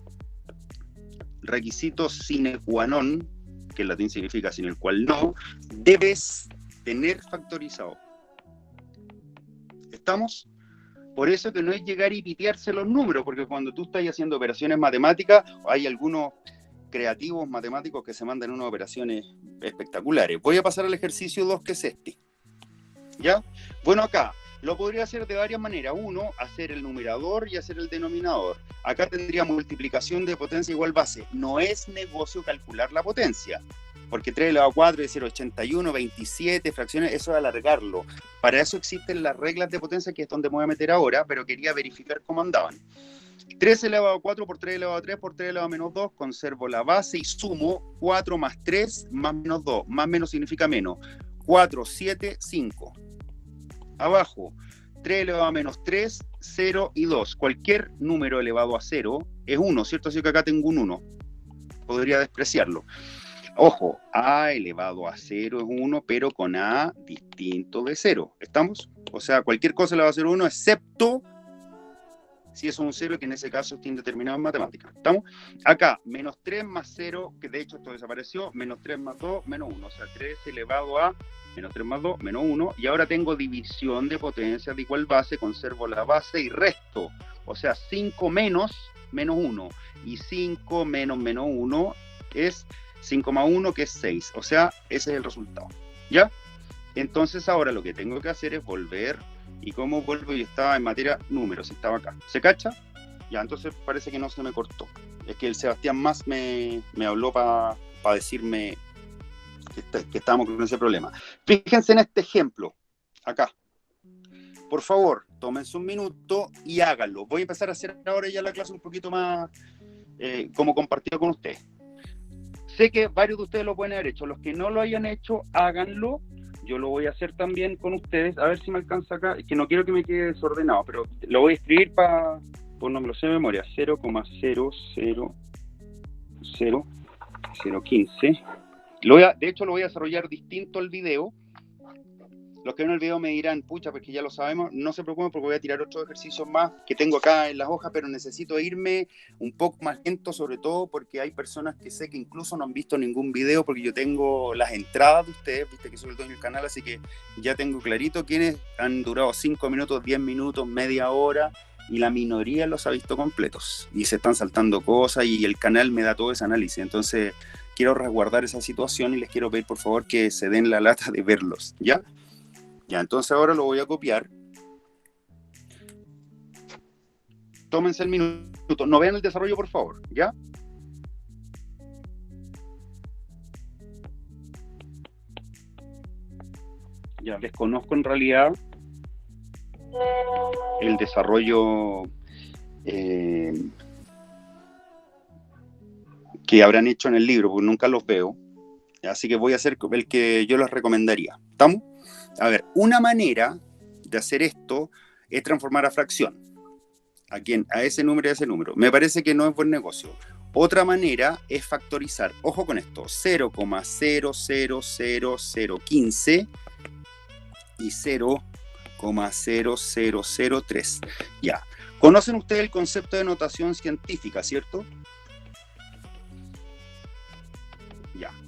requisito sine qua non, que en latín significa sin el cual no, debes tener factorizado. ¿Estamos? Por eso que no es llegar y pitearse los números, porque cuando tú estás haciendo operaciones matemáticas, hay algunos creativos matemáticos que se mandan unas operaciones espectaculares. Voy a pasar al ejercicio 2, que es este. ¿Ya? Bueno, acá lo podría hacer de varias maneras. Uno, hacer el numerador y hacer el denominador. Acá tendría multiplicación de potencia igual base. No es negocio calcular la potencia, porque 3 elevado a 4 es 0,81, 27 fracciones, eso es alargarlo. Para eso existen las reglas de potencia, que es donde me voy a meter ahora, pero quería verificar cómo andaban. 3 elevado a 4 por 3 elevado a 3 por 3 elevado a menos 2, conservo la base y sumo 4 más 3 más menos 2. Más menos significa menos. 4, 7, 5. Abajo, 3 elevado a menos 3, 0 y 2. Cualquier número elevado a 0 es 1, ¿cierto? Así que acá tengo un 1. Podría despreciarlo. Ojo, A elevado a 0 es 1, pero con A distinto de 0. ¿Estamos? O sea, cualquier cosa elevado a 0 es 1, excepto si es un 0, que en ese caso está indeterminado en matemáticas. ¿Estamos? Acá, menos 3 más 0, que de hecho esto desapareció, menos 3 más 2, menos 1. O sea, 3 elevado a menos 3 más 2, menos 1. Y ahora tengo división de potencias de igual base, conservo la base y resto. O sea, 5 menos menos 1. Y 5 menos menos 1 es 5 más 1, que es 6. O sea, ese es el resultado. ¿Ya? Entonces ahora lo que tengo que hacer es volver. ¿Y cómo vuelvo? Yo estaba en materia números, estaba acá. ¿Se cacha? Ya, entonces parece que no se me cortó. Es que el Sebastián más me habló para decirme que estábamos con ese problema. Fíjense en este ejemplo, acá. Por favor, tómense un minuto y háganlo. Voy a empezar a hacer ahora ya la clase un poquito más como compartido con ustedes. Sé que varios de ustedes lo pueden haber hecho. Los que no lo hayan hecho, háganlo. Yo lo voy a hacer también con ustedes. A ver si me alcanza acá. Es que no quiero que me quede desordenado, pero lo voy a escribir pues no me lo sé de memoria. 0,00015. De hecho, lo voy a desarrollar distinto al video. Los que ven el video me dirán, pucha, porque ya lo sabemos. No se preocupen, porque voy a tirar otros ejercicios más que tengo acá en las hojas, pero necesito irme un poco más lento, sobre todo porque hay personas que sé que incluso no han visto ningún video, porque yo tengo las entradas de ustedes, viste que soy el dueño del canal, así que ya tengo clarito quiénes han durado 5 minutos, 10 minutos, media hora, y la minoría los ha visto completos. Y se están saltando cosas y el canal me da todo ese análisis. Entonces, quiero resguardar esa situación y les quiero pedir, por favor, que se den la lata de verlos, ¿ya? Ya, entonces ahora lo voy a copiar. Tómense el minuto. No vean el desarrollo, por favor, ¿ya? Ya, desconozco en realidad el desarrollo que habrán hecho en el libro, porque nunca los veo. Así que voy a hacer el que yo les recomendaría. ¿Estamos? A ver, una manera de hacer esto es transformar a fracción. ¿A quién? A ese número y a ese número. Me parece que no es buen negocio. Otra manera es factorizar. Ojo con esto. 0,000015 y 0,0003. Ya. ¿Conocen ustedes el concepto de notación científica, cierto?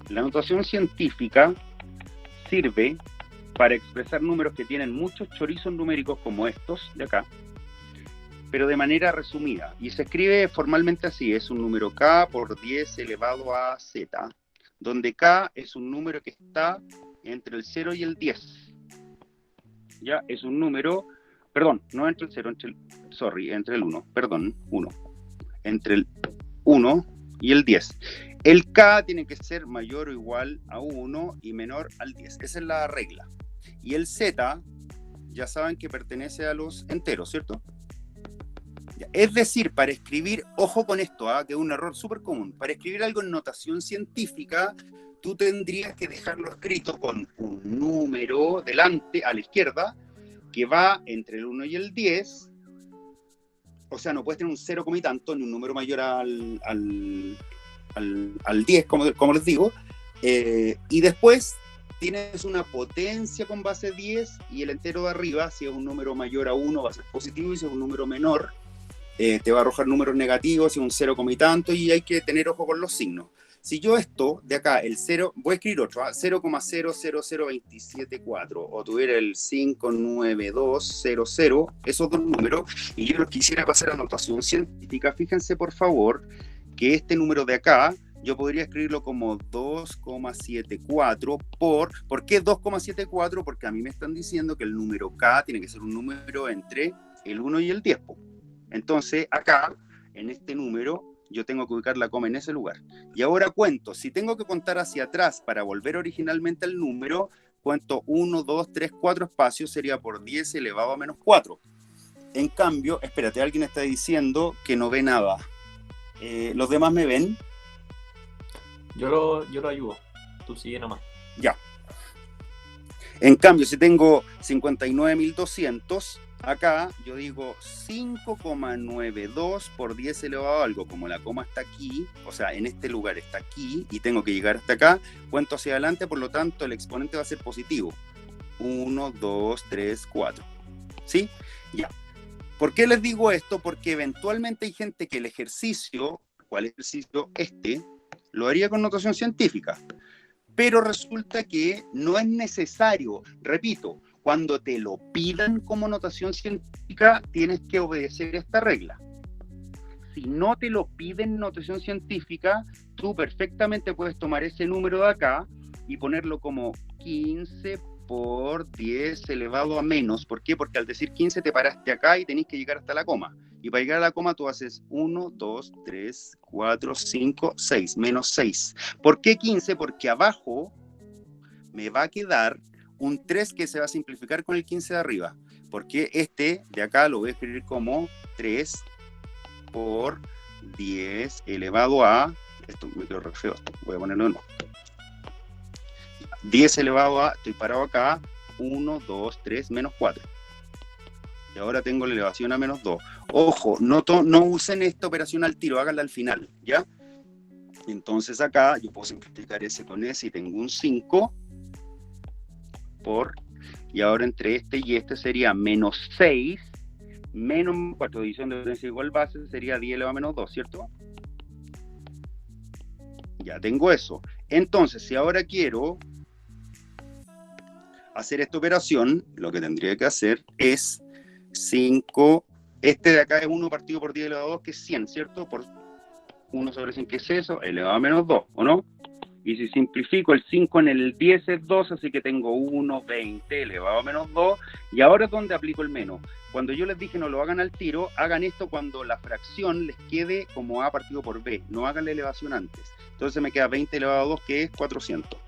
La notación científica sirve para expresar números que tienen muchos chorizos numéricos como estos de acá, pero de manera resumida. Y se escribe formalmente así, es un número k por 10 elevado a z, donde k es un número que está entre el 0 y el 10. Ya, es un número, perdón, no entre el 0, entre el 1, perdón, 1. Entre el 1 y el 10. El k tiene que ser mayor o igual a 1 y menor al 10. Esa es la regla. Y el z, ya saben que pertenece a los enteros, ¿cierto? Es decir, para escribir, ojo con esto, que es un error súper común, para escribir algo en notación científica, tú tendrías que dejarlo escrito con un número delante, a la izquierda, que va entre el 1 y el 10, o sea, no puedes tener un 0, y tanto, ni un número mayor al 10, como les digo, y después tienes una potencia con base 10, y el entero de arriba, si es un número mayor a 1, va a ser positivo, y si es un número menor, te va a arrojar números negativos, si es un 0, y tanto, y hay que tener ojo con los signos. Si yo esto, de acá, el 0, voy a escribir otro, 0,000274, o tuviera el 59200, esos dos números, y yo los quisiera pasar a notación científica, fíjense por favor, que este número de acá, yo podría escribirlo como 2,74 ¿por qué 2,74? Porque a mí me están diciendo que el número K tiene que ser un número entre el 1 y el 10. Entonces, acá, en este número, yo tengo que ubicar la coma en ese lugar. Y ahora cuento, si tengo que contar hacia atrás para volver originalmente al número, cuento 1, 2, 3, 4 espacios, sería por 10 elevado a menos 4. En cambio, espérate, alguien está diciendo que no ve nada. ¿Los demás me ven? Yo lo ayudo. Tú sigue nomás. Ya. En cambio, si tengo 59.200, acá yo digo 5,92 por 10 elevado a algo. Como la coma está aquí, o sea, en este lugar está aquí, y tengo que llegar hasta acá, cuento hacia adelante, por lo tanto, el exponente va a ser positivo. 1, 2, 3, 4. ¿Sí? Ya. ¿Por qué les digo esto? Porque eventualmente hay gente que el ejercicio, ¿cuál ejercicio? Lo haría con notación científica. Pero resulta que no es necesario. Repito, cuando te lo pidan como notación científica, tienes que obedecer esta regla. Si no te lo piden notación científica, tú perfectamente puedes tomar ese número de acá y ponerlo como 15 por 10 elevado a menos. ¿Por qué? Porque al decir 15 te paraste acá y tenés que llegar hasta la coma. Y para llegar a la coma tú haces 1, 2, 3, 4, 5, 6, menos 6. ¿Por qué 15? Porque abajo me va a quedar un 3 que se va a simplificar con el 15 de arriba. Porque este de acá lo voy a escribir como 3 por 10 elevado a... Esto me quedó re feo, voy a ponerlo de nuevo. 10 elevado a, estoy parado acá, 1, 2, 3, menos 4. Y ahora tengo la elevación a menos 2. Ojo, no usen esta operación al tiro, háganla al final, ¿ya? Entonces acá yo puedo simplificar ese con ese y tengo un 5 por, y ahora entre este y este sería menos 6, menos 4, división de potencia igual base, sería 10 elevado a menos 2, ¿cierto? Ya tengo eso. Entonces, si ahora quiero hacer esta operación, lo que tendría que hacer es 5, este de acá es 1 partido por 10 elevado a 2, que es 100, ¿cierto? Por 1 sobre 100, que es eso, elevado a menos 2, ¿o no? Y si simplifico, el 5 en el 10 es 2, así que tengo 1, 20 elevado a menos 2, y ahora es donde aplico el menos. Cuando yo les dije no lo hagan al tiro, hagan esto cuando la fracción les quede como A partido por B, no hagan la elevación antes. Entonces me queda 20 elevado a 2, que es 400.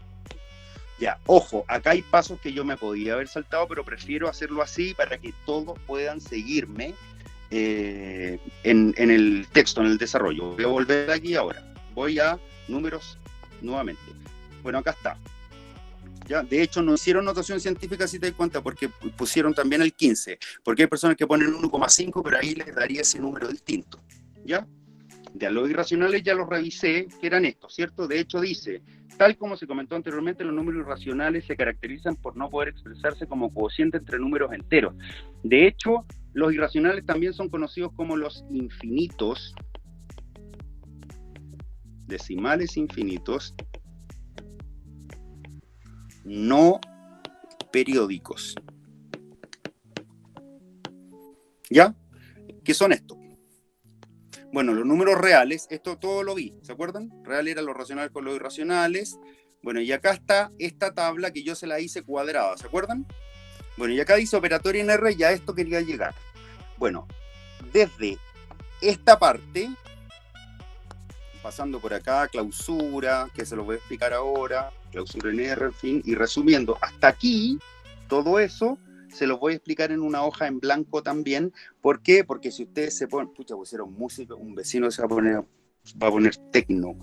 Ya, ojo, acá hay pasos que yo me podía haber saltado, pero prefiero hacerlo así para que todos puedan seguirme en el texto, en el desarrollo. Voy a volver aquí ahora. Voy a números nuevamente. Bueno, acá está. ¿Ya? De hecho, no hicieron notación científica, si te das cuenta, porque pusieron también el 15. Porque hay personas que ponen 1,5, pero ahí les daría ese número distinto. ¿Ya? De los irracionales ya los revisé, que eran estos, ¿cierto? De hecho dice, tal como se comentó anteriormente, los números irracionales se caracterizan por no poder expresarse como cociente entre números enteros. De hecho, los irracionales también son conocidos como los infinitos, decimales infinitos, no periódicos. ¿Ya? ¿Qué son estos? Bueno, los números reales, esto todo lo vi, ¿se acuerdan? Real eran los racionales con los irracionales. Bueno, y acá está esta tabla que yo se la hice cuadrada, ¿se acuerdan? Bueno, y acá dice operatorio en R, ya a esto quería llegar. Bueno, desde esta parte, pasando por acá, clausura, que se lo voy a explicar ahora, clausura en R, en fin, y resumiendo, hasta aquí, todo eso, se los voy a explicar en una hoja en blanco también. ¿Por qué? Porque si ustedes se ponen, pucha, pues era un músico, un vecino se va a poner tecno.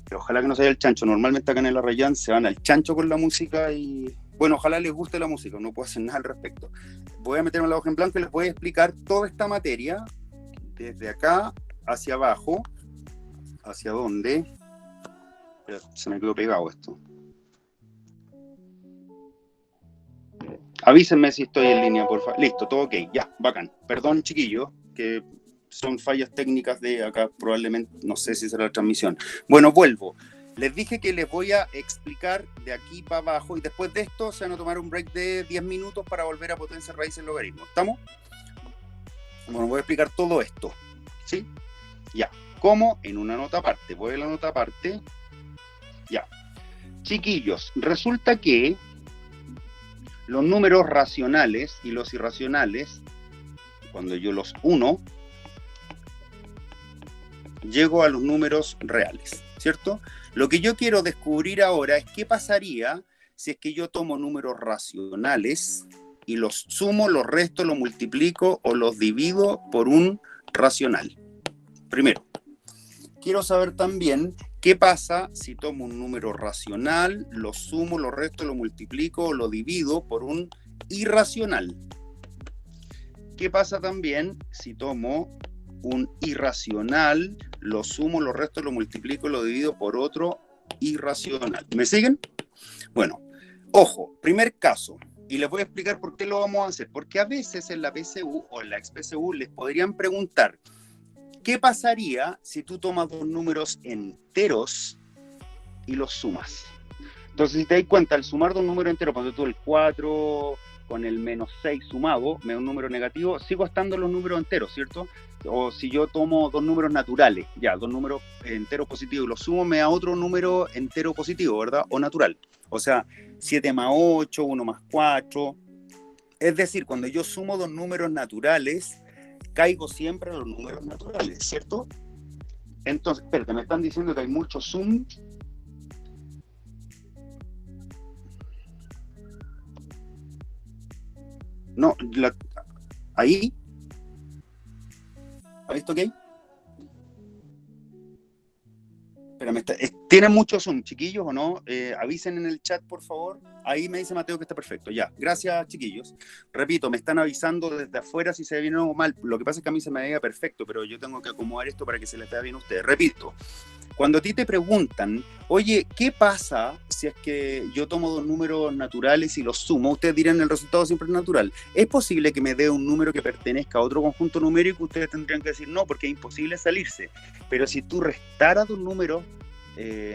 Pero ojalá que no sea el chancho. Normalmente acá en el Arrayán se van al chancho con la música y, bueno, ojalá les guste la música, no puedo hacer nada al respecto. Voy a meterme en la hoja en blanco y les voy a explicar toda esta materia, desde acá hacia abajo, hacia dónde. Espera, se me quedó pegado esto. Avísenme si estoy en línea, por favor. Listo, todo ok, ya, bacán. Perdón, chiquillos, que son fallas técnicas de acá, probablemente, no sé si será la transmisión. Bueno, vuelvo. Les dije que les voy a explicar de aquí para abajo y después de esto se van a tomar un break de 10 minutos para volver a potencia raíces logaritmo. ¿Estamos? Bueno, voy a explicar todo esto. ¿Sí? Ya. ¿Cómo? En una nota aparte. Voy a la nota aparte. Ya. Chiquillos, resulta que los números racionales y los irracionales, cuando yo los uno, llego a los números reales, ¿cierto? Lo que yo quiero descubrir ahora es qué pasaría si es que yo tomo números racionales y los sumo, los resto, los multiplico o los divido por un racional. Primero, quiero saber también qué pasa si tomo un número racional, lo sumo, lo resto, lo multiplico o lo divido por un irracional. ¿Qué pasa también si tomo un irracional, lo sumo, lo resto, lo multiplico, lo divido por otro irracional? ¿Me siguen? Bueno, ojo, primer caso, y les voy a explicar por qué lo vamos a hacer. Porque a veces en la PSU o en la ex-PSU les podrían preguntar, ¿qué pasaría si tú tomas dos números enteros y los sumas? Entonces, si te das cuenta, al sumar dos números enteros, cuando tú el 4 con el menos 6 sumado, me da un número negativo, sigo estando en los números enteros, ¿cierto? O si yo tomo dos números naturales, ya, dos números enteros positivos y los sumo, me da otro número entero positivo, ¿verdad? O natural. O sea, 7 más 8, 1 más 4. Es decir, cuando yo sumo dos números naturales, caigo siempre a los números naturales, ¿cierto? Entonces, espérate, me están diciendo que hay mucho zoom. No, ahí. ¿Ha visto que hay? Espérame, ¿tienen mucho zoom, chiquillos, o no? Avisen en el chat, por favor. Ahí me dice Mateo que está perfecto. Ya, gracias, chiquillos. Repito, me están avisando desde afuera si se ve bien o mal. Lo que pasa es que a mí se me veía perfecto, pero yo tengo que acomodar esto para que se les vea bien a ustedes. Repito, cuando a ti te preguntan, oye, ¿qué pasa si es que yo tomo dos números naturales y los sumo? Ustedes dirán, el resultado siempre es natural. ¿Es posible que me dé un número que pertenezca a otro conjunto numérico? Ustedes tendrían que decir no, porque es imposible salirse. Pero si tú restaras dos números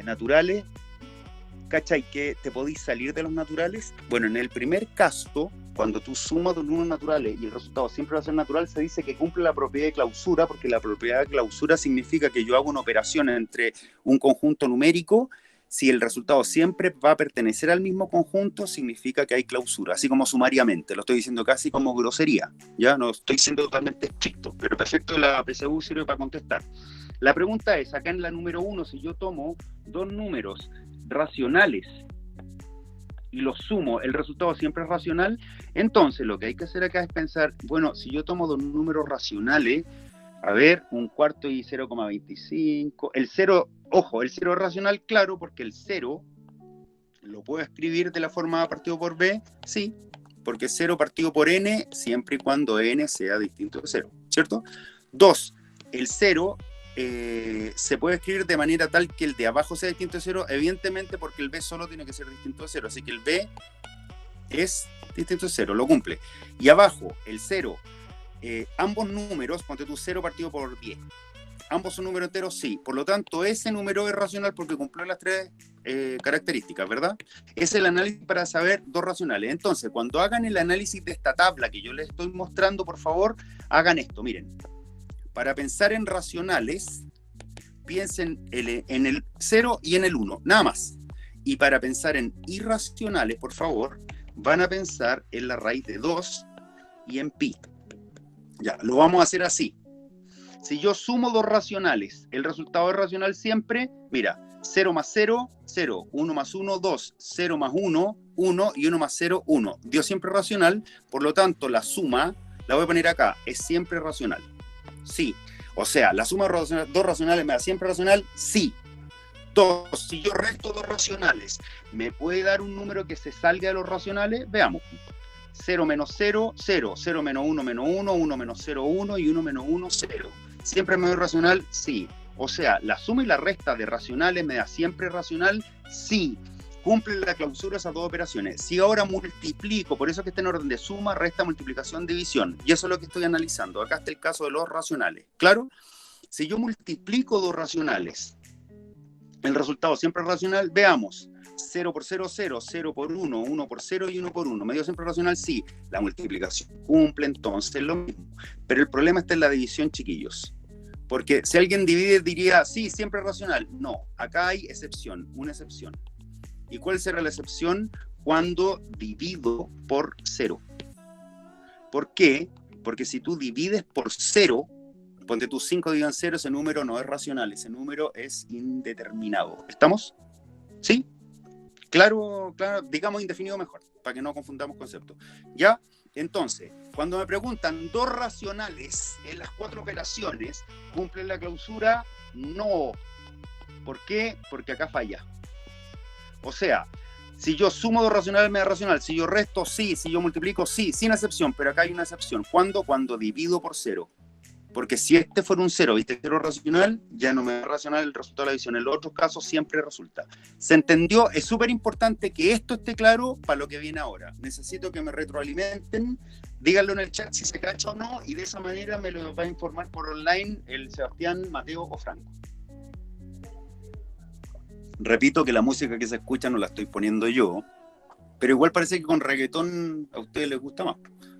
naturales, ¿cachai? ¿Que te podís salir de los naturales? Bueno, en el primer caso, cuando tú sumas dos números naturales y el resultado siempre va a ser natural, se dice que cumple la propiedad de clausura, porque la propiedad de clausura significa que yo hago una operación entre un conjunto numérico. Si el resultado siempre va a pertenecer al mismo conjunto, significa que hay clausura, así como sumariamente. Lo estoy diciendo casi como grosería, ya no estoy siendo totalmente estricto, pero perfecto, la PSU sirve para contestar. La pregunta es, acá en la número 1, si yo tomo dos números racionales y los sumo, el resultado siempre es racional. Entonces lo que hay que hacer acá es pensar, bueno, si yo tomo dos números racionales, a ver, un cuarto y 0,25, el 0, ojo, el 0 es racional, claro, porque el 0 lo puedo escribir de la forma A partido por B, sí, porque 0 partido por n, siempre y cuando n sea distinto de 0, ¿cierto? 2, el 0 se puede escribir de manera tal que el de abajo sea distinto de 0, evidentemente porque el b solo tiene que ser distinto de 0, así que el b es distinto de 0, lo cumple. Y abajo, el 0, ambos números, ponte tú 0 partido por 10, ¿Ambos son números enteros? Sí. Por lo tanto, ese número es racional porque cumple las tres características, ¿verdad? Es el análisis para saber dos racionales. Entonces, cuando hagan el análisis de esta tabla que yo les estoy mostrando, por favor, hagan esto. Miren, para pensar en racionales, piensen en el 0 y en el 1, nada más. Y para pensar en irracionales, por favor, van a pensar en la raíz de 2 y en pi. Ya, lo vamos a hacer así. Si yo sumo dos racionales, el resultado es racional siempre, mira, 0 más 0, 0, 1 más 1, 2, 0 más 1, 1 y 1 más 0, 1. Dio siempre racional, por lo tanto la suma, la voy a poner acá, es siempre racional. Sí. O sea, la suma de dos racionales me da siempre racional, sí. Dos, si yo resto dos racionales, ¿me puede dar un número que se salga de los racionales? Veamos. 0 menos 0, 0. 0 menos 1, menos 1. 1 menos 0, 1. Y 1 menos 1, 0. ¿Siempre me doy racional? Sí. O sea, la suma y la resta de racionales me da siempre racional, sí. Cumplen la clausura esas dos operaciones. Si ahora multiplico, por eso que está en orden de suma, resta, multiplicación, división. Y eso es lo que estoy analizando. Acá está el caso de los racionales. ¿Claro? Si yo multiplico dos racionales, el resultado siempre es racional. Veamos. 0 por 0, 0. 0 por 1, 1 por 0 y 1 por 1. ¿Me dio siempre racional? Sí. La multiplicación cumple entonces lo mismo. Pero el problema está en la división, chiquillos. Porque si alguien divide, diría, sí, siempre es racional. No, acá hay excepción, una excepción. ¿Y cuál será la excepción? Cuando divido por 0. ¿Por qué? Porque si tú divides por 0, ponte tú 5 dividido en 0, ese número no es racional, ese número es indeterminado. ¿Estamos? ¿Sí? Claro, claro, digamos indefinido mejor, para que no confundamos conceptos. ¿Ya? Entonces, cuando me preguntan dos racionales en las cuatro operaciones, ¿cumplen la clausura? No. ¿Por qué? Porque acá falla. O sea, si yo sumo dos racionales me da racional, si yo resto, sí, si yo multiplico, sí, sin excepción, pero acá hay una excepción. ¿Cuándo? Cuando divido por 0. Porque si este fuera un 0, ¿viste? 0 racional, ya no me da racional el resultado de la división. En los otros casos siempre resulta. ¿Se entendió? Es súper importante que esto esté claro para lo que viene ahora. Necesito que me retroalimenten, díganlo en el chat si se cacha o no, y de esa manera me lo va a informar por online el Sebastián, Mateo o Franco. Repito que la música que se escucha no la estoy poniendo yo, pero igual parece que con reggaetón a ustedes les gusta más.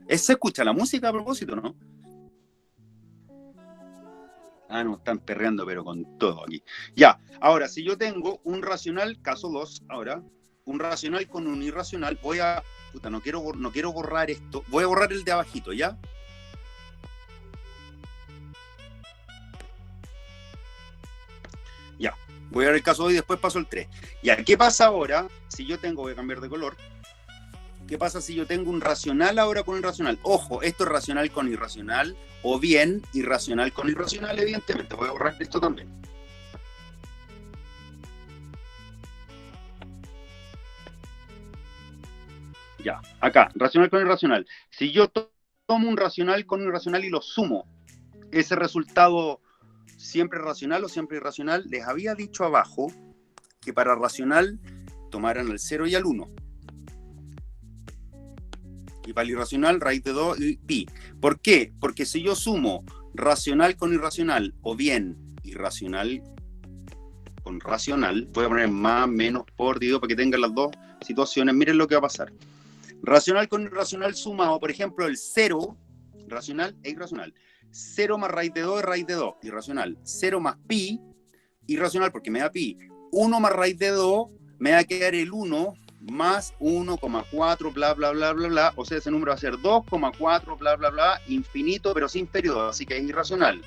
¿Se escucha la música a propósito, no? Ah, no, están perreando, pero con todo aquí. Ya, ahora, si yo tengo un racional, caso 2, ahora, un racional con un irracional, voy a... Puta, no quiero borrar esto. Voy a borrar el de abajito, ¿ya? Ya, voy a ver el caso 2 y después paso el 3. Ya, ¿qué pasa ahora si yo tengo... Voy a cambiar de color. ¿Qué pasa si yo tengo un racional ahora con un irracional? Ojo, esto es racional con irracional, o bien irracional con irracional, evidentemente. Voy a borrar esto también. Ya, acá, racional con irracional. Si yo tomo un racional con un irracional y lo sumo, ese resultado siempre racional o siempre irracional, les había dicho abajo que para racional tomaran el 0 y el 1. Y para el irracional, raíz de 2 y pi. ¿Por qué? Porque si yo sumo racional con irracional, o bien irracional con racional, voy a poner más, menos, por, dividido, para que tengan las dos situaciones. Miren lo que va a pasar. Racional con irracional sumado, por ejemplo, el 0, racional e irracional. 0 más raíz de 2 es raíz de 2, irracional. 0 más pi, irracional porque me da pi. 1 más raíz de 2, me va a quedar el 1 más 1,4, bla, bla, bla, bla, bla. O sea, ese número va a ser 2,4, bla, bla, bla, infinito, pero sin periodo, así que es irracional.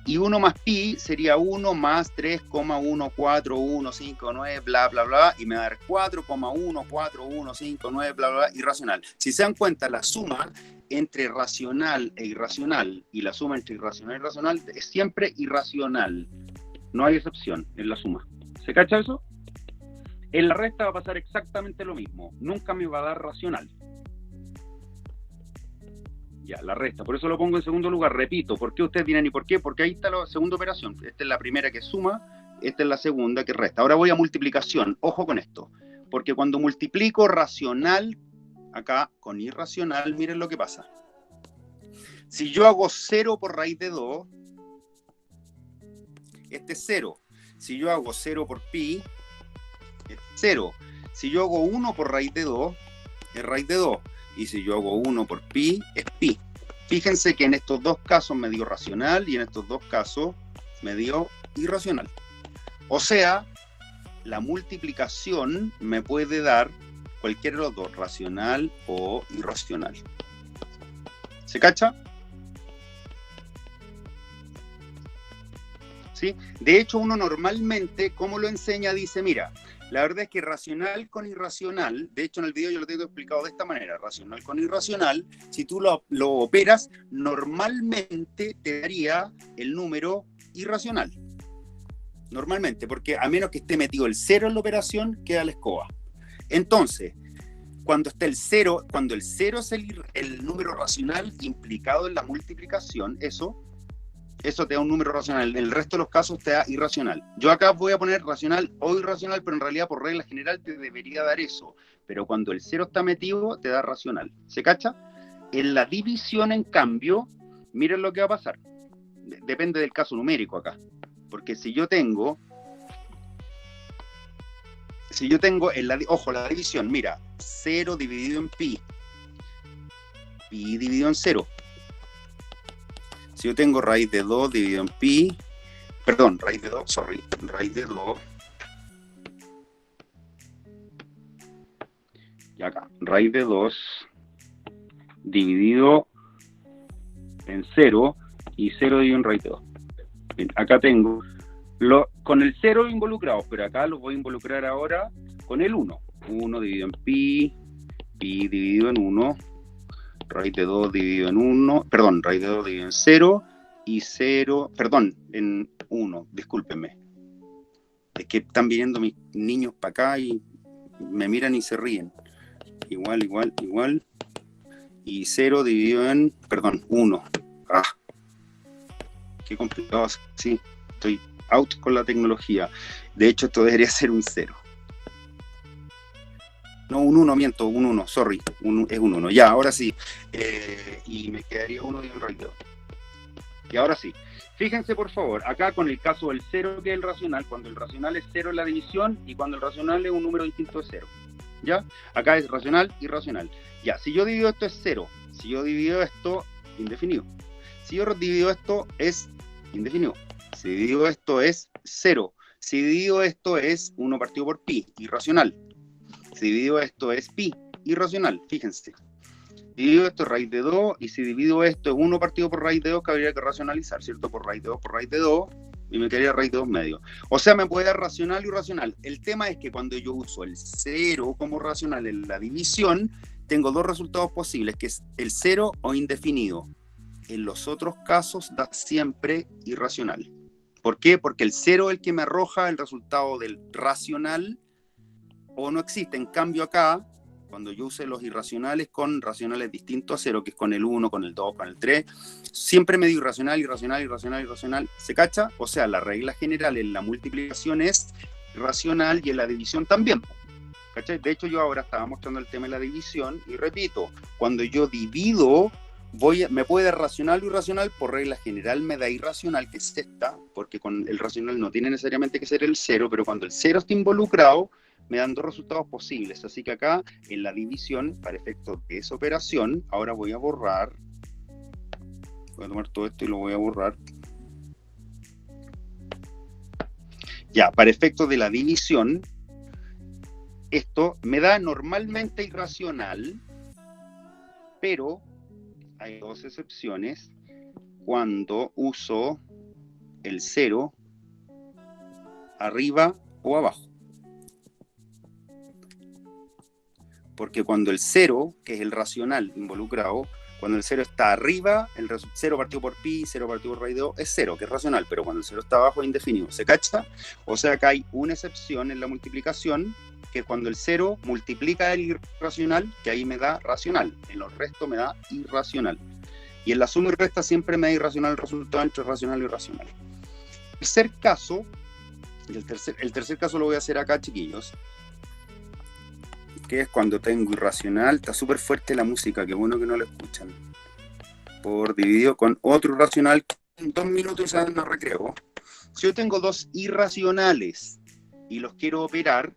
Y 1 más pi sería 1 más 3,14159, bla, bla, bla, y me va a dar 4,14159, bla, bla, bla, irracional. Si se dan cuenta, la suma entre racional e irracional y la suma entre irracional e irracional es siempre irracional. No hay excepción en la suma. ¿Se cacha eso? En la resta va a pasar exactamente lo mismo. Nunca me va a dar racional. Ya, la resta. Por eso lo pongo en segundo lugar. Repito, ¿por qué ustedes dirán y por qué? Porque ahí está la segunda operación. Esta es la primera que suma, esta es la segunda que resta. Ahora voy a multiplicación. Ojo con esto. Porque cuando multiplico racional, acá con irracional, miren lo que pasa. Si yo hago 0 por raíz de 2, este es 0. Si yo hago 0 por pi, es 0. Si yo hago 1 por raíz de 2, es raíz de 2. Y si yo hago 1 por pi, es pi. Fíjense que en estos dos casos me dio racional y en estos dos casos me dio irracional. O sea, la multiplicación me puede dar cualquiera de los dos, racional o irracional. ¿Se cacha? ¿Sí? De hecho, uno normalmente, como lo enseña, dice, mira, la verdad es que racional con irracional, de hecho en el video yo lo tengo explicado de esta manera, racional con irracional, si tú lo operas, normalmente te daría el número irracional. Normalmente, porque a menos que esté metido el 0 en la operación, queda la escoba. Entonces, cuando está el 0, cuando el 0 es el número racional implicado en la multiplicación, eso te da un número racional. En el resto de los casos te da irracional. Yo acá voy a poner racional o irracional, pero en realidad por regla general te debería dar eso. Pero cuando el 0 está metido, te da racional. ¿Se cacha? En la división, en cambio, miren lo que va a pasar. Depende del caso numérico acá. Porque si yo tengo ojo, la división, mira, 0 dividido en pi dividido en 0. Si yo tengo raíz de 2 dividido en pi, perdón, raíz de 2, y acá, raíz de 2 dividido en 0 y 0 dividido en raíz de 2. Bien, acá tengo con el 0 involucrado, pero acá lo voy a involucrar ahora con el 1. 1 dividido en pi dividido en 1, raíz de 2 dividido en 1, perdón, raíz de 2 dividido en 0 y 0, perdón, en 1, discúlpenme. Es que están viniendo mis niños para acá y me miran y se ríen. Igual. Y 0 dividido en, perdón, 1. Ah, qué complicado, sí, estoy out con la tecnología. De hecho, esto debería ser un 0. No, un 1, miento, un 1, sorry, es un 1. Ya, ahora sí. Y me quedaría 1 de un raíz de 2. Y ahora sí. Fíjense, por favor, acá con el caso del 0, que es el racional, cuando el racional es 0 en la división y cuando el racional es un número distinto de 0. ¿Ya? Acá es racional y irracional. Ya, si yo divido esto es 0. Si yo divido esto, indefinido. Si yo divido esto es indefinido. Si divido esto es 0. Si divido esto es 1 partido por pi, irracional. Si divido esto es pi, irracional, fíjense. Divido esto es raíz de 2, y si divido esto es 1 partido por raíz de 2, que habría que racionalizar, ¿cierto? Por raíz de 2, y me quedaría raíz de 2 medio. O sea, me puede dar racional y irracional. El tema es que cuando yo uso el 0 como racional en la división, tengo dos resultados posibles, que es el 0 o indefinido. En los otros casos da siempre irracional. ¿Por qué? Porque el 0 es el que me arroja el resultado del racional o no existe. En cambio acá, cuando yo use los irracionales con racionales distintos a 0, que es con el 1, con el 2, con el 3, siempre me dio irracional. ¿Se cacha? O sea, la regla general en la multiplicación es racional y en la división también. ¿Cachai? De hecho, yo ahora estaba mostrando el tema de la división y repito, cuando yo divido, me puede dar racional o irracional, por regla general me da irracional, que es esta, porque con el racional no tiene necesariamente que ser el 0, pero cuando el 0 está involucrado, me dan dos resultados posibles. Así que acá, en la división, para efectos de esa operación, ahora voy a tomar todo esto y lo voy a borrar. Ya, para efectos de la división, esto me da normalmente irracional, pero hay dos excepciones cuando uso el 0 arriba o abajo. Porque cuando el 0, que es el racional involucrado, cuando el 0 está arriba, el 0 partido por pi, 0 partido por raíz de 2, es 0, que es racional, pero cuando el 0 está abajo es indefinido. ¿Se cacha? O sea, acá hay una excepción en la multiplicación, que es cuando el 0 multiplica el irracional, que ahí me da racional. En los restos me da irracional. Y en la suma y resta siempre me da irracional el resultado entre racional y irracional. Tercer caso, el tercer caso lo voy a hacer acá, chiquillos, que es cuando tengo irracional. Está súper fuerte la música, qué bueno que no la escuchan. Por dividido con otro irracional, en 2 minutos y se dan a recreo. Si yo tengo dos irracionales y los quiero operar,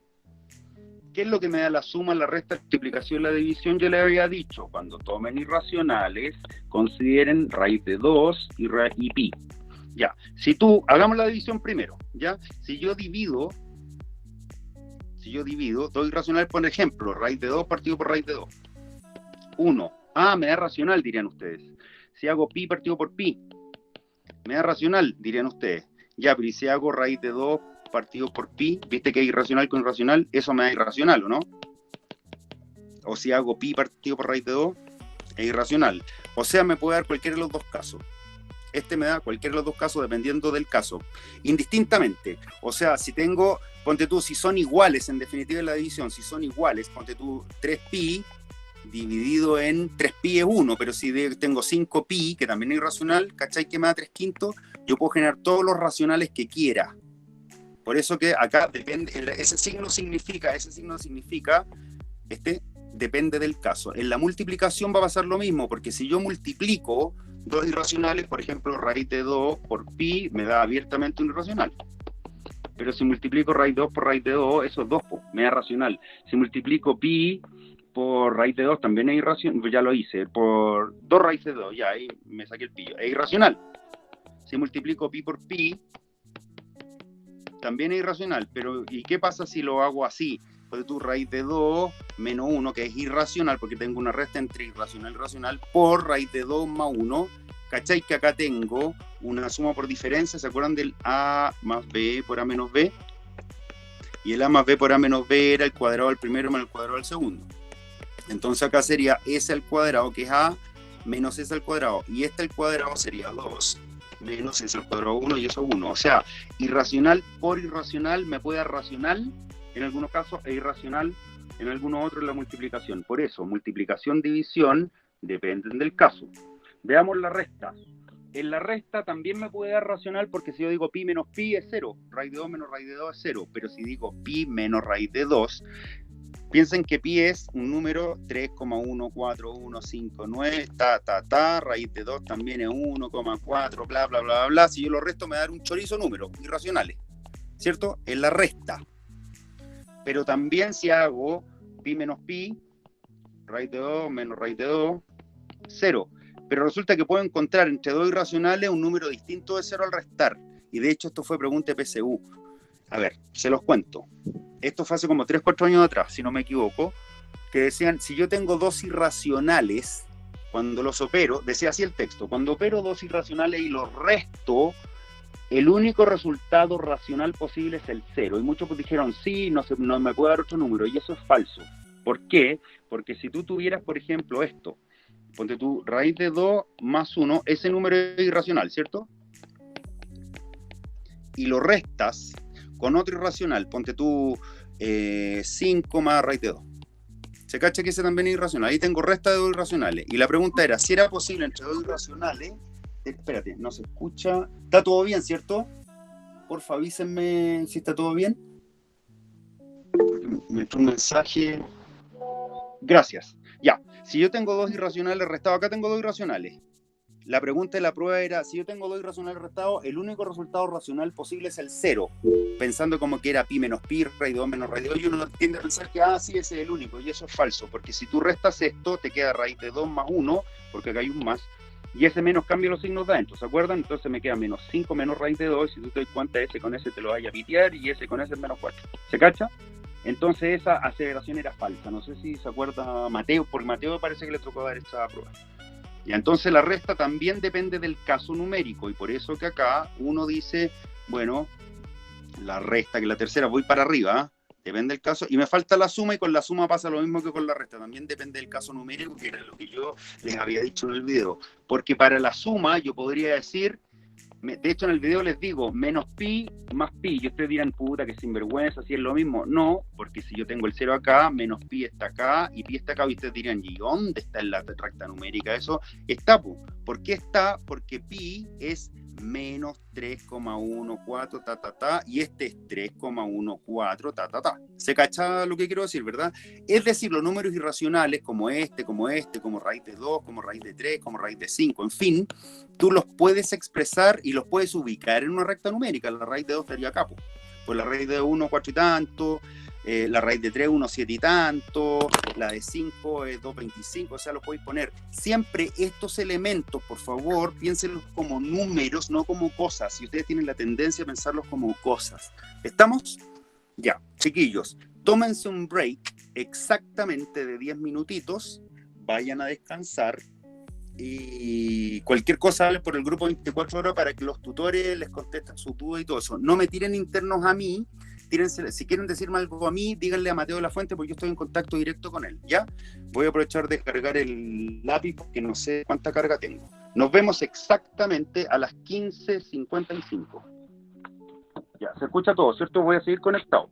¿qué es lo que me da la suma, la resta, la multiplicación, la división? Yo le había dicho, cuando tomen irracionales, consideren raíz de 2 y pi. Ya, hagamos la división primero, ¿ya? Si yo divido 2 irracionales, por ejemplo, raíz de 2 partido por raíz de 2. 1. Me da racional, dirían ustedes. Si hago pi partido por pi, me da racional, dirían ustedes. Ya, pero ¿y si hago raíz de 2 partido por pi? ¿Viste que es irracional con irracional? Eso me da irracional, ¿o no? O si hago pi partido por raíz de 2, es irracional. O sea, me puede dar cualquiera de los dos casos. Este me da cualquiera de los dos casos dependiendo del caso. Indistintamente. O sea, si tengo, ponte tú, si son iguales, en definitiva en la división, si son iguales, ponte tú 3pi dividido en 3pi es 1, pero si tengo 5pi, que también es irracional, ¿cachai? Que me da 3/5, yo puedo generar todos los racionales que quiera. Por eso que acá depende, ese signo significa, depende del caso. En la multiplicación va a pasar lo mismo, porque si yo multiplico dos irracionales, por ejemplo, raíz de 2 por pi, me da abiertamente un irracional. Pero si multiplico raíz de 2 por raíz de 2, eso es 2, me da racional. Si multiplico pi por raíz de 2, también es irracional, pues ya lo hice, por 2 raíces de 2, ya ahí me saqué el pillo, es irracional. Si multiplico pi por pi, también es irracional, pero ¿y qué pasa si lo hago así? Pues tú raíz de 2 menos 1, que es irracional, porque tengo una resta entre irracional y racional, por raíz de 2 más 1, ¿cachai? Que acá tengo una suma por diferencia, ¿se acuerdan del a más b por a menos b? Y el a más b por a menos b era el cuadrado del primero más el cuadrado del segundo. Entonces acá sería s al cuadrado, que es a, menos s al cuadrado, y este al cuadrado sería 2, menos s al cuadrado 1, y eso 1. O sea, irracional por irracional me puede dar racional en algunos casos e irracional en algunos otros en la multiplicación. Por eso, multiplicación, división, dependen del caso. Veamos la resta. En la resta también me puede dar racional, porque si yo digo pi menos pi es 0, raíz de 2 menos raíz de 2 es 0, pero si digo pi menos raíz de 2, piensen que pi es un número 3,14159, raíz de 2 también es 1,4, bla, bla, bla, bla. Si yo lo resto me va a dar un chorizo número, irracionales, ¿cierto? En la resta. Pero también si hago pi menos pi, raíz de 2 menos raíz de 2, 0. Pero resulta que puedo encontrar entre dos irracionales un número distinto de 0 al restar. Y de hecho esto fue pregunta de PSU. A ver, se los cuento. Esto fue hace como 3-4 años atrás, si no me equivoco, que decían, si yo tengo dos irracionales, cuando los opero, decía así el texto, cuando opero dos irracionales y los resto, el único resultado racional posible es el 0. Y muchos dijeron, sí, no me puede dar otro número, y eso es falso. ¿Por qué? Porque si tú tuvieras, por ejemplo, esto, ponte tú, raíz de 2 más 1, ese número es irracional, ¿cierto? Y lo restas con otro irracional, ponte tú 5 más raíz de 2. Se cacha que ese también es irracional. Ahí tengo resta de dos irracionales. Y la pregunta era, si era posible entre dos irracionales... Espérate, no se escucha. ¿Está todo bien, cierto? Porfa, avísenme si está todo bien. Me entró un mensaje. Gracias. Ya, si yo tengo dos irracionales restados, acá tengo dos irracionales. La pregunta de la prueba era, si yo tengo dos irracionales restados, el único resultado racional posible es el 0. Pensando como que era pi menos pi, raíz de 2 menos raíz de 2, y uno tiende a pensar que, sí, ese es el único, y eso es falso, porque si tú restas esto, te queda raíz de 2 más 1, porque acá hay un más, y ese menos cambia los signos de adentro, ¿se acuerdan? Entonces me queda menos 5 menos raíz de 2, y si tú te das cuenta, ese con ese te lo vaya a pitear, y ese con ese es menos 4. ¿Se cacha? Entonces esa aceleración era falsa. No sé si se acuerda Mateo, porque Mateo parece que le tocó dar esta prueba. Y entonces la resta también depende del caso numérico, y por eso que acá uno dice, bueno, la resta, que la tercera, voy para arriba, depende del caso, y me falta la suma, y con la suma pasa lo mismo que con la resta, también depende del caso numérico, que era lo que yo les había dicho en el video, porque para la suma yo podría decir, de hecho en el video les digo, menos pi más pi, y ustedes dirán, puta, que sinvergüenza, si es lo mismo. No, porque si yo tengo el 0 acá, menos pi está acá, y pi está acá, y ustedes dirán, ¿y dónde está en la recta numérica eso? Está, ¿por qué está? Porque pi es menos 3,14, y este es 3,14, ¿Se cacha lo que quiero decir, verdad? Es decir, los números irracionales, como como raíz de 2, como raíz de 3, como raíz de 5, en fin, tú los puedes expresar y los puedes ubicar en una recta numérica. La raíz de 2 estaría acá, pues la raíz de 1, 4 y tanto, la raíz de 3, 1, 7 y tanto, la de 5 es 2,25, o sea, lo podéis poner. Siempre estos elementos, por favor, piénsenlos como números, no como cosas. Si ustedes tienen la tendencia a pensarlos como cosas. ¿Estamos? Ya, chiquillos, tómense un break exactamente de 10 minutitos, vayan a descansar y cualquier cosa hablen por el grupo 24 horas para que los tutores les contesten sus dudas y todo eso. No me tiren internos a mí. Tírense, si quieren decirme algo a mí, díganle a Mateo de la Fuente porque yo estoy en contacto directo con él, ¿ya? Voy a aprovechar de cargar el lápiz porque no sé cuánta carga tengo. Nos vemos exactamente a las 15:55. Ya, se escucha todo, ¿cierto? Voy a seguir conectado.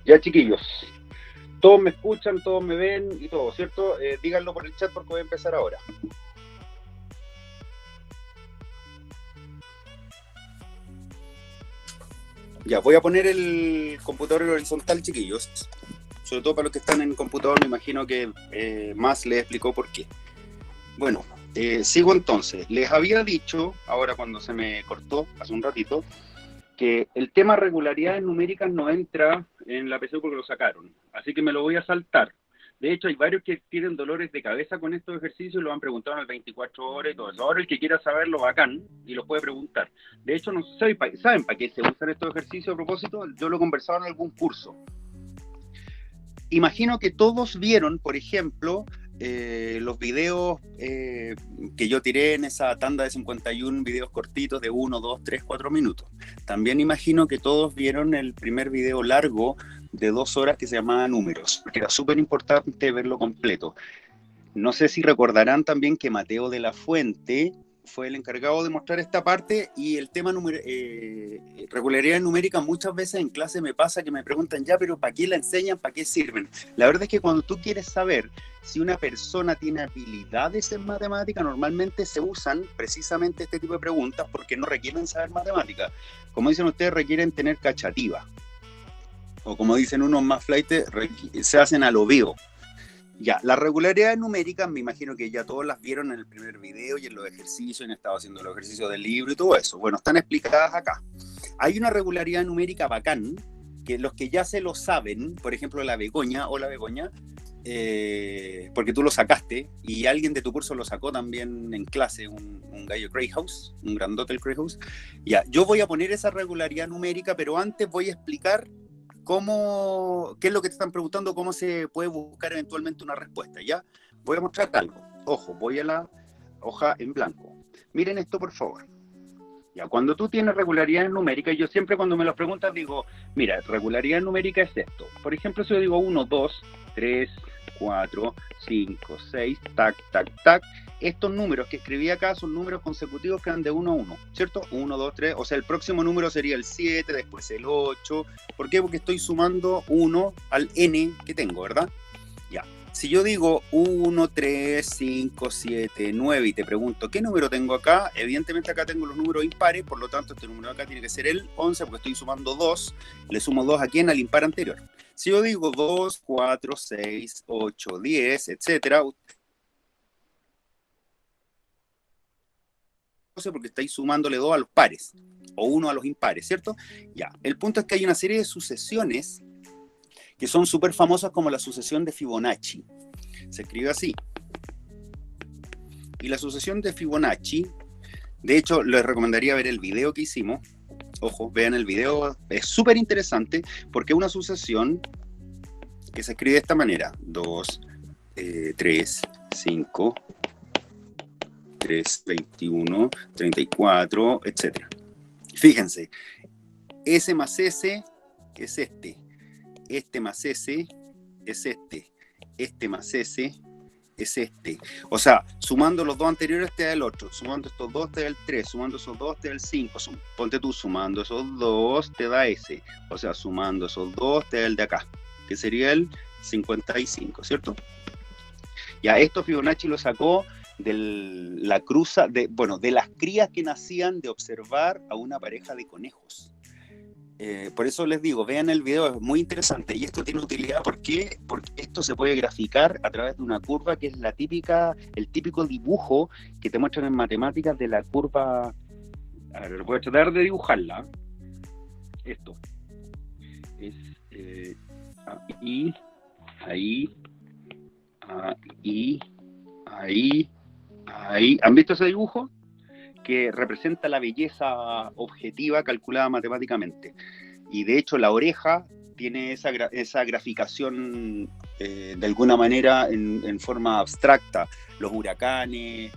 Ya, chiquillos. Todos me escuchan, todos me ven y todo, ¿cierto? Díganlo por el chat porque voy a empezar ahora. Ya, voy a poner el computador en horizontal, chiquillos. Sobre todo para los que están en el computador, me imagino que más les explicó por qué. Bueno, sigo entonces. Les había dicho, ahora cuando se me cortó, hace un ratito, que el tema regularidades numéricas no entra en la PSU porque lo sacaron. Así que me lo voy a saltar. De hecho, hay varios que tienen dolores de cabeza con estos ejercicios y lo han preguntado en el 24 horas y todo eso. Ahora el que quiera saberlo, bacán, y lo puede preguntar. De hecho, no sé, ¿saben para qué se usan estos ejercicios a propósito? Yo lo he conversado en algún curso. Imagino que todos vieron, por ejemplo, los videos que yo tiré en esa tanda de 51 videos cortitos de 1, 2, 3, 4 minutos. También imagino que todos vieron el primer video largo de 2 horas que se llamaba Números, porque era súper importante verlo completo. No sé si recordarán también que Mateo de la Fuente fue el encargado de mostrar esta parte, y el tema regularidad numérica muchas veces en clase me pasa que me preguntan, ya, pero ¿para qué la enseñan? ¿Para qué sirven? La verdad es que cuando tú quieres saber si una persona tiene habilidades en matemática, normalmente se usan precisamente este tipo de preguntas porque no requieren saber matemática. Como dicen ustedes, requieren tener cachativa. O como dicen unos más flightes, se hacen a lo vivo. Ya, las regularidades numéricas me imagino que ya todos las vieron en el primer video y en los ejercicios, han estado haciendo los ejercicios del libro y todo eso. Bueno, están explicadas acá. Hay una regularidad numérica bacán, que los que ya se lo saben, por ejemplo la Begoña, porque tú lo sacaste y alguien de tu curso lo sacó también en clase, un gallo Greyhouse, un grandote el Greyhouse. Ya, yo voy a poner esa regularidad numérica, pero antes voy a explicar qué es lo que te están preguntando, cómo se puede buscar eventualmente una respuesta, ¿ya? Voy a mostrar algo. Ojo, voy a la hoja en blanco. Miren esto, por favor. Ya, cuando tú tienes regularidades numéricas, yo siempre cuando me lo preguntan digo, mira, regularidad numérica es esto. Por ejemplo, si yo digo 1, 2, 3, 4, 5, 6, tac, tac, tac. Estos números que escribí acá son números consecutivos que van de 1 a 1, ¿cierto? 1, 2, 3, o sea, el próximo número sería el 7, después el 8. ¿Por qué? Porque estoy sumando 1 al n que tengo, ¿verdad? Ya. Si yo digo 1, 3, 5, 7, 9 y te pregunto ¿qué número tengo acá? Evidentemente acá tengo los números impares, por lo tanto este número acá tiene que ser el 11 porque estoy sumando 2, le sumo 2 aquí en al impar anterior. Si yo digo 2, 4, 6, 8, 10, etcétera, porque estáis sumándole 2 a los pares o 1 a los impares, ¿cierto? Ya, el punto es que hay una serie de sucesiones que son súper famosas como la sucesión de Fibonacci. Se escribe así. Y la sucesión de Fibonacci, de hecho, les recomendaría ver el video que hicimos. Ojo, vean el video, es súper interesante porque es una sucesión que se escribe de esta manera. 2, 3, 5, 3, 21, 34, etc. Fíjense, S más S es este más S es este más S es este. O sea, sumando los dos anteriores te da el 8, sumando estos dos te da el 3, sumando esos dos te da el 5. Ponte tú, sumando esos dos te da ese. O sea, sumando esos dos te da el de acá, que sería el 55, ¿cierto? Ya, esto Fibonacci lo sacó de la cruza, de las crías que nacían de observar a una pareja de conejos. Por eso les digo, vean el video, es muy interesante y esto tiene utilidad. ¿Por qué? Porque esto se puede graficar a través de una curva que es el típico dibujo que te muestran en matemáticas de la curva. A ver, voy a tratar de dibujarla. Esto es ahí, ahí. ¿Han visto ese dibujo? Que representa la belleza objetiva calculada matemáticamente. Y de hecho la oreja tiene esa graficación de alguna manera en forma abstracta. Los huracanes,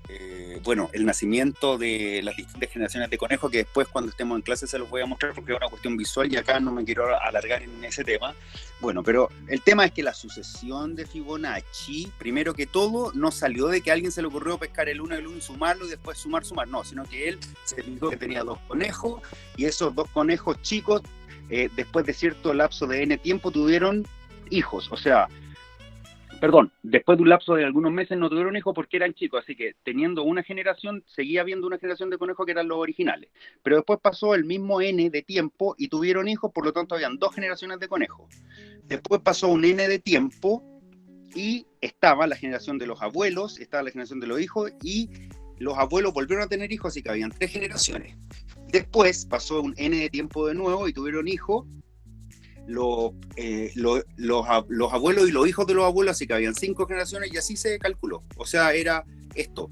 el nacimiento de las distintas generaciones de conejos, que después cuando estemos en clase se los voy a mostrar porque es una cuestión visual y acá no me quiero alargar en ese tema. Bueno, pero el tema es que la sucesión de Fibonacci, primero que todo, no salió de que a alguien se le ocurrió pescar el 1 y sumarlo y después sumar, no, sino que él se fijó que tenía 2 conejos y esos 2 conejos chicos, después de cierto lapso de N tiempo, tuvieron hijos, después de un lapso de algunos meses no tuvieron hijos porque eran chicos, así que teniendo una generación, seguía habiendo una generación de conejos que eran los originales. Pero después pasó el mismo N de tiempo y tuvieron hijos, por lo tanto habían 2 generaciones de conejos. Después pasó un N de tiempo y estaba la generación de los abuelos, estaba la generación de los hijos y los abuelos volvieron a tener hijos, así que habían 3 generaciones. Después pasó un N de tiempo de nuevo y tuvieron hijos. Los abuelos y los hijos de los abuelos, así que habían 5 generaciones y así se calculó. O sea, era esto,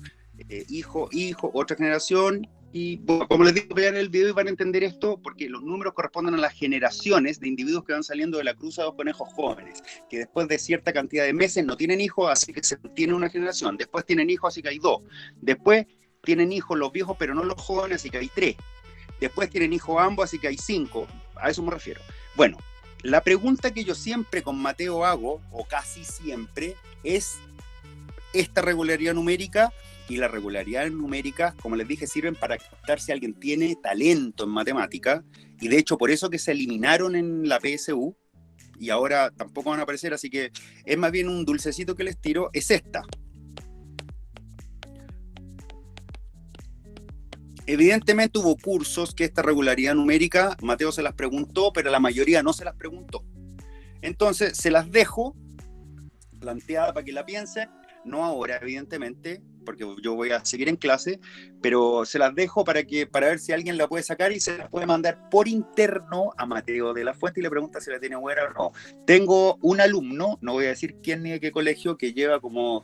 hijo, otra generación y bueno, como les digo, vean el video y van a entender esto porque los números corresponden a las generaciones de individuos que van saliendo de la cruza de los conejos jóvenes, que después de cierta cantidad de meses no tienen hijos, así que se tiene una generación, después tienen hijos, así que hay 2, después tienen hijos los viejos pero no los jóvenes, así que hay 3, después tienen hijos ambos, así que hay 5, a eso me refiero. Bueno, la pregunta que yo siempre con Mateo hago, o casi siempre, es esta regularidad numérica, y la regularidad numérica, como les dije, sirven para captar si alguien tiene talento en matemática, y de hecho por eso que se eliminaron en la PSU, y ahora tampoco van a aparecer, así que es más bien un dulcecito que les tiro, es esta. Evidentemente hubo cursos que esta regularidad numérica, Mateo se las preguntó, pero la mayoría no se las preguntó. Entonces, se las dejo planteada para que la piensen, no ahora, evidentemente, porque yo voy a seguir en clase, pero se las dejo para ver si alguien la puede sacar y se las puede mandar por interno a Mateo de la Fuente y le pregunta si la tiene buena o no. Tengo un alumno, no voy a decir quién ni de qué colegio, que lleva como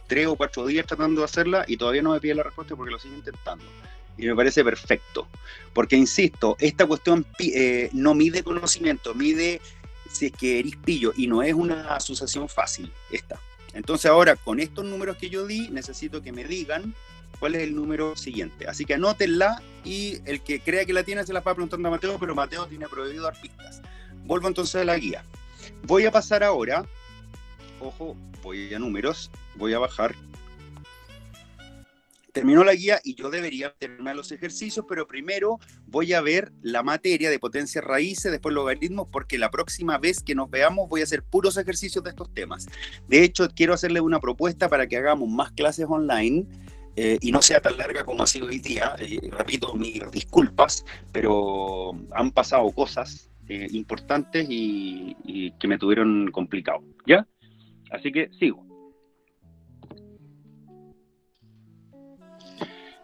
3 o 4 días tratando de hacerla y todavía no me pide la respuesta porque lo sigue intentando. Y me parece perfecto, porque insisto, esta cuestión no mide conocimiento, mide si es que eres pillo, y no es una asociación fácil esta. Entonces ahora, con estos números que yo di, necesito que me digan cuál es el número siguiente. Así que anótenla, y el que crea que la tiene se la va preguntando a Mateo, pero Mateo tiene prohibido dar pistas. Vuelvo entonces a la guía. Voy a pasar ahora, ojo, voy a números, voy a bajar. Terminó la guía y yo debería terminar los ejercicios, pero primero voy a ver la materia de potencias raíces, después logaritmos, porque la próxima vez que nos veamos voy a hacer puros ejercicios de estos temas. De hecho, quiero hacerle una propuesta para que hagamos más clases online y no sea tan larga como ha sido hoy día. Repito mis disculpas, pero han pasado cosas importantes y que me tuvieron complicado, ¿ya? Así que sigo.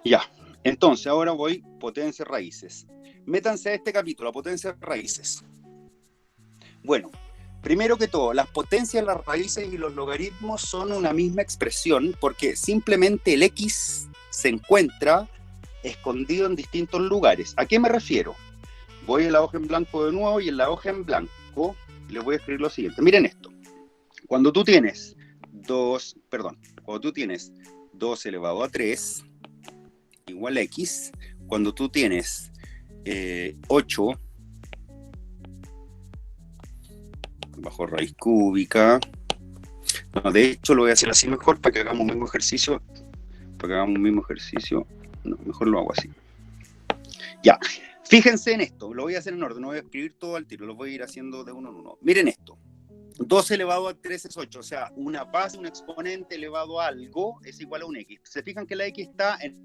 Ya, entonces ahora voy potencias raíces. Métanse a este capítulo, a potencias raíces. Bueno, primero que todo, las potencias, las raíces y los logaritmos son una misma expresión porque simplemente el X se encuentra escondido en distintos lugares. ¿A qué me refiero? Voy a la hoja en blanco de nuevo y en la hoja en blanco les voy a escribir lo siguiente. Miren esto. Cuando tú tienes 2 elevado a 3 igual a X, cuando tú tienes 8 bajo raíz cúbica No, de hecho, lo voy a hacer así mejor para que hagamos un mismo ejercicio. Para que hagamos un mismo ejercicio. No, mejor lo hago así. Ya. Fíjense en esto. Lo voy a hacer en orden. No voy a escribir todo al tiro. Lo voy a ir haciendo de uno en uno. Miren esto. 2 elevado a 3 es 8. O sea, una base, un exponente elevado a algo es igual a un x. Se fijan que la x está en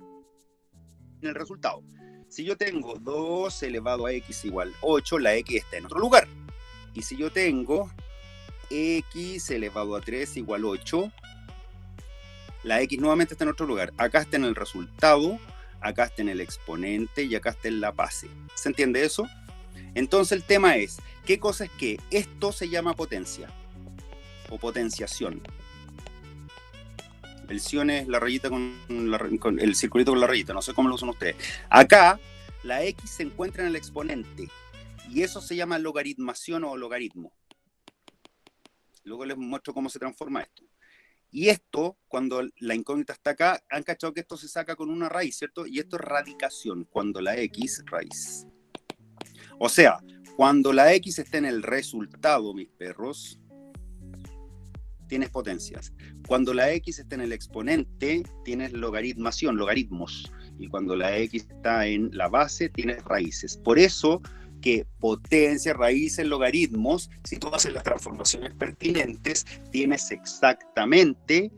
el resultado. Si yo tengo 2 elevado a x igual 8, la x está en otro lugar. Y si yo tengo x elevado a 3 igual 8, la x nuevamente está en otro lugar. Acá está en el resultado, acá está en el exponente y acá está en la base. ¿Se entiende eso? Entonces el tema es, ¿qué cosa es qué? Esto se llama potencia o potenciación. El sion es la rayita con el circulito con la rayita, no sé cómo lo usan ustedes. Acá la x se encuentra en el exponente y eso se llama logaritmación o logaritmo. Luego les muestro cómo se transforma esto. Y esto, cuando la incógnita está acá, han cachado que esto se saca con una raíz, ¿cierto? Y esto es radicación, cuando la x, raíz. O sea, cuando la x está en el resultado, mis perros, tienes potencias. Cuando la x está en el exponente, tienes logaritmación, logaritmos. Y cuando la x está en la base, tienes raíces. Por eso que potencia, raíces, logaritmos, si tú haces las transformaciones pertinentes, tienes exactamente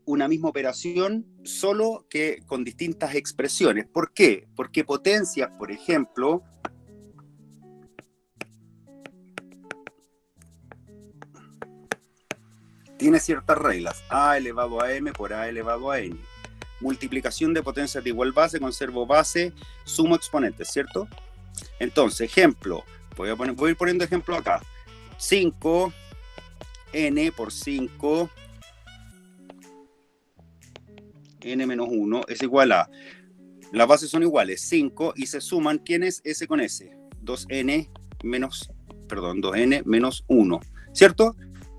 una misma operación, solo que con distintas expresiones. ¿Por qué? Porque potencias, por ejemplo, tiene ciertas reglas. A elevado a m por a elevado a n. Multiplicación de potencias de igual base, conservo base, sumo exponentes, ¿cierto? Entonces, ejemplo, voy a ir poniendo ejemplo acá. 5 n por 5 n menos 1 es igual a, las bases son iguales, 5, y se suman, ¿quién es s con s? 2n menos 1, ¿cierto?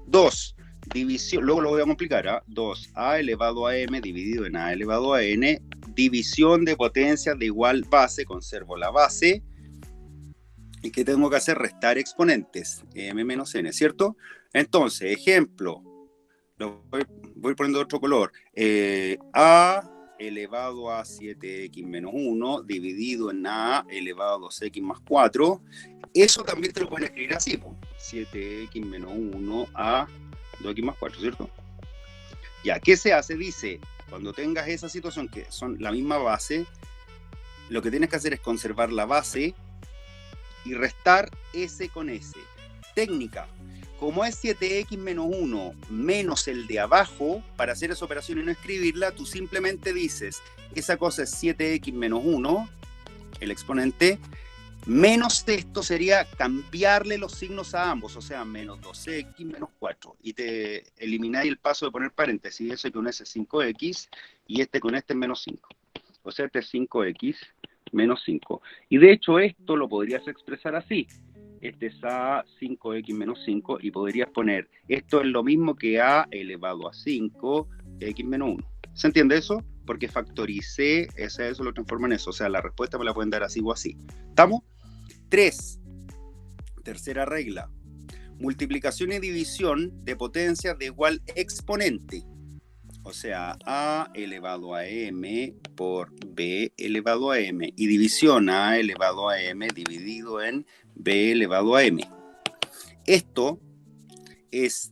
2, división, luego lo voy a complicar, ¿eh? 2a elevado a m dividido en a elevado a n, división de potencias de igual base, conservo la base, y que tengo que hacer restar exponentes, m menos n, ¿cierto? Entonces, ejemplo, voy poniendo otro color, a elevado a 7x menos 1 dividido en a elevado a 2x más 4, eso también te lo pueden escribir así, 7x menos 1 a 2x más 4, ¿cierto? Ya, ¿qué se hace? Dice, cuando tengas esa situación que son la misma base, lo que tienes que hacer es conservar la base y restar s con s. Técnica. Como es 7x menos 1 menos el de abajo, para hacer esa operación y no escribirla, tú simplemente dices, esa cosa es 7x menos 1, el exponente, menos esto sería cambiarle los signos a ambos, o sea, menos 2x menos 4. Y te elimináis el paso de poner paréntesis, ese con ese es 5x y este con este es menos 5. O sea, este es 5x menos 5. Y de hecho esto lo podrías expresar así. Este es a 5x menos 5 y podrías poner, esto es lo mismo que a elevado a 5x menos 1. ¿Se entiende eso? Porque factoricé, eso lo transforma en eso. O sea, la respuesta me la pueden dar así o así. ¿Estamos? 3. Tercera regla. Multiplicación y división de potencias de igual exponente. O sea, a elevado a m por b elevado a m. Y división a elevado a m dividido en b elevado a m. Esto es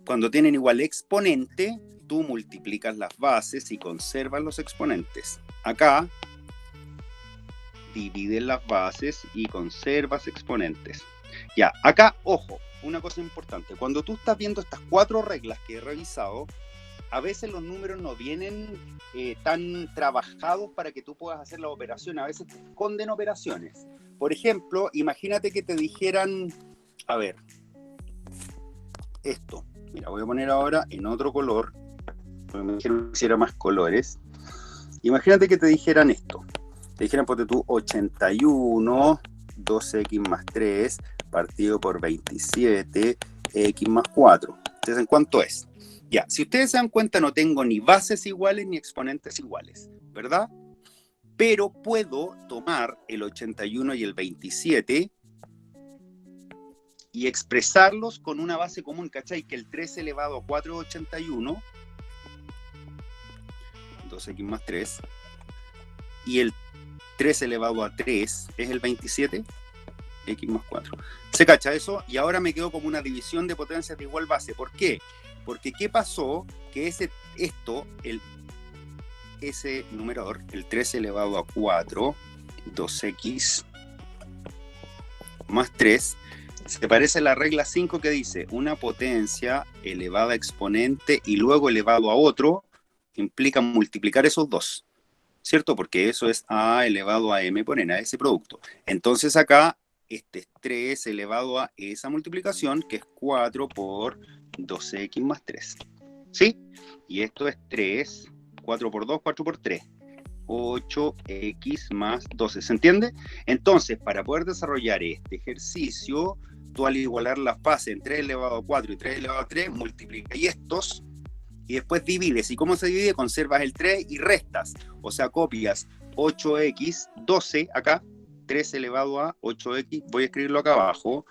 cuando tienen igual exponente, tú multiplicas las bases y conservas los exponentes. Acá divides las bases y conservas exponentes. Ya, acá, ojo, una cosa importante. Cuando tú estás viendo estas 4 reglas que he revisado, a veces los números no vienen tan trabajados para que tú puedas hacer la operación. A veces te esconden operaciones. Por ejemplo, imagínate que te dijeran, a ver, esto. Mira, voy a poner ahora en otro color, porque me dijeron que hiciera más colores. Imagínate que te dijeran esto. Te dijeran, ponte tú, 81, 2x más 3, partido por 27, x más 4. Entonces, ¿en cuánto es? Ya, si ustedes se dan cuenta, no tengo ni bases iguales ni exponentes iguales, ¿verdad? Pero puedo tomar el 81 y el 27 y expresarlos con una base común, ¿cachai? Que el 3 elevado a 4 es 81, 2x más 3, y el 3 elevado a 3 es el 27, x más 4. ¿Se cacha eso? Y ahora me quedo como una división de potencias de igual base. ¿Por qué? Porque ¿qué pasó? Que ese numerador, el 3 elevado a 4, 2x más 3, se parece a la regla 5 que dice una potencia elevada a exponente y luego elevado a otro, implica multiplicar esos dos, ¿cierto? Porque eso es a elevado a m por n, a ese producto. Entonces acá, este es 3 elevado a esa multiplicación, que es 4 por 12x más 3. ¿Sí? Y esto es 3, 4 por 2, 4 por 3. 8x más 12. ¿Se entiende? Entonces, para poder desarrollar este ejercicio, tú al igualar las bases en 3 elevado a 4 y 3 elevado a 3, multiplicas estos y después divides. ¿Y cómo se divide? Conservas el 3 y restas. O sea, copias 8x, 12 acá, 3 elevado a 8x, voy a escribirlo acá abajo,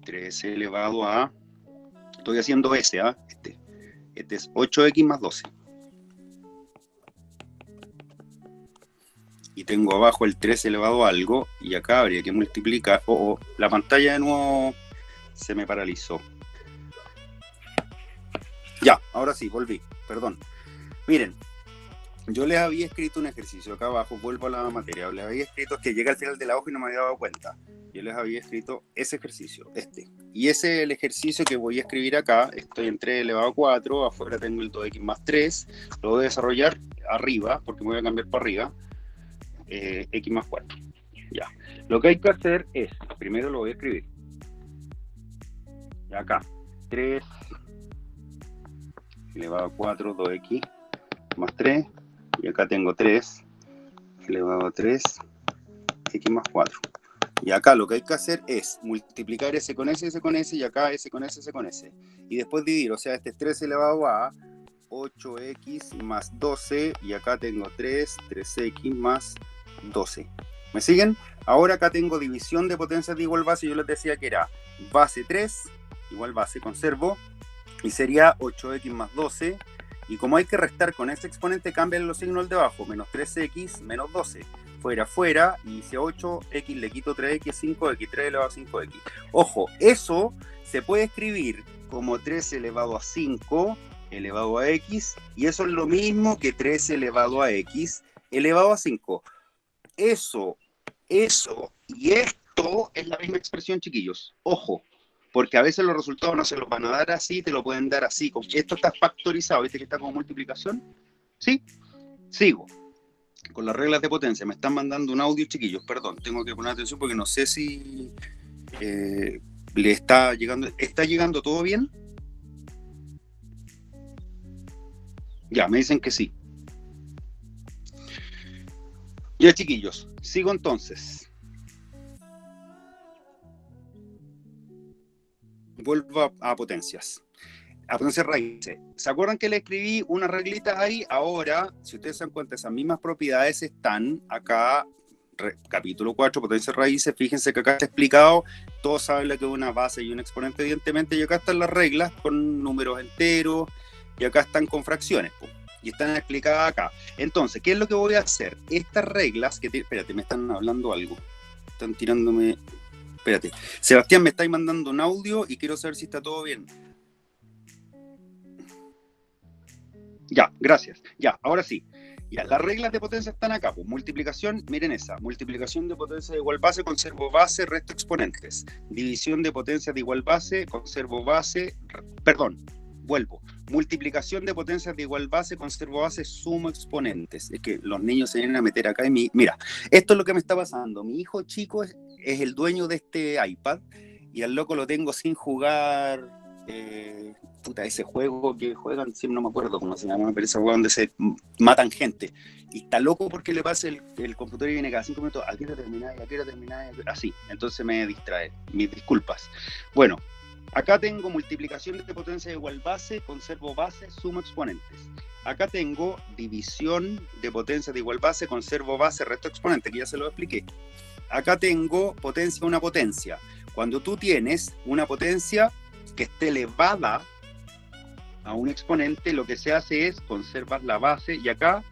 3 elevado a, estoy haciendo ese, ¿ah? Este es 8x más 12. Y tengo abajo el 3 elevado a algo, y acá habría que multiplicar. La pantalla de nuevo se me paralizó. Ya, ahora sí, volví, perdón. Miren, yo les había escrito un ejercicio acá abajo, vuelvo a la materia, les había escrito que llega al final de la hoja y no me había dado cuenta. Yo les había escrito ese ejercicio, y ese es el ejercicio que voy a escribir acá. Estoy en 3 elevado a 4, afuera tengo el 2x más 3, lo voy a desarrollar arriba, porque me voy a cambiar para arriba. X más 4. Ya. Lo que hay que hacer es, primero lo voy a escribir. Y acá, 3 elevado a 4, 2x más 3. Y acá tengo 3 elevado a 3, x más 4. Y acá lo que hay que hacer es multiplicar ese con ese, y acá ese con ese con ese. Y después dividir, o sea, este es 3 elevado a 8x más 12, y acá tengo 3x más 12. ¿Me siguen? Ahora acá tengo división de potencias de igual base. Yo les decía que era base 3, igual base, conservo, y sería 8x más 12. Y como hay que restar con ese exponente, cambian los signos debajo. Menos 3x, menos 12. Fuera, fuera, y dice 8x, le quito 3x, 5x, 3 elevado a 5x. Ojo, eso se puede escribir como 3 elevado a 5 elevado a x, y eso es lo mismo que 3 elevado a x elevado a 5. Eso y esto es la misma expresión, chiquillos. Ojo, porque a veces los resultados no se los van a dar así, te lo pueden dar así. Esto está factorizado, ¿viste que está como multiplicación? ¿Sí? Sigo con las reglas de potencia. Me están mandando un audio, chiquillos, perdón, tengo que poner atención porque no sé si le está llegando. ¿Está llegando todo bien? Ya, me dicen que sí. Ya, chiquillos, sigo entonces. Vuelvo a potencias. A potencias raíces. ¿Se acuerdan que le escribí unas reglitas ahí? Ahora, si ustedes se dan cuenta, esas mismas propiedades están acá, capítulo 4, potencias raíces. Fíjense que acá está explicado. Todos saben lo que es una base y un exponente, evidentemente. Y acá están las reglas con números enteros. Y acá están con fracciones, pues. Y están explicadas acá. Entonces, ¿qué es lo que voy a hacer? Estas reglas que... Espérate, me están hablando algo. Están tirándome... Espérate. Sebastián, me estáis mandando un audio y quiero saber si está todo bien. Ya, gracias. Ya, ahora sí. Ya, las reglas de potencia están acá. Pues multiplicación, miren esa. Multiplicación de potencia de igual base, conservo base, resto exponentes. División de potencia de igual base, conservo base... Perdón, vuelvo. Multiplicación de potencias de igual base, conservo base, sumo exponentes. Es que los niños se vienen a meter acá y mira, esto es lo que me está pasando. Mi hijo chico es el dueño de este iPad y al loco lo tengo sin jugar ese juego que juegan, siempre no me acuerdo cómo se llama, pero ese juego donde se matan gente. Y está loco porque le pasa el computador y viene cada 5 minutos, ¿a qué hora termináis? Así, entonces me distrae. Mis disculpas. Bueno, acá tengo multiplicación de potencia de igual base, conservo base, sumo exponentes. Acá tengo división de potencia de igual base, conservo base, resto exponente, que ya se lo expliqué. Acá tengo potencia, una potencia. Cuando tú tienes una potencia que esté elevada a un exponente, lo que se hace es conservar la base y acá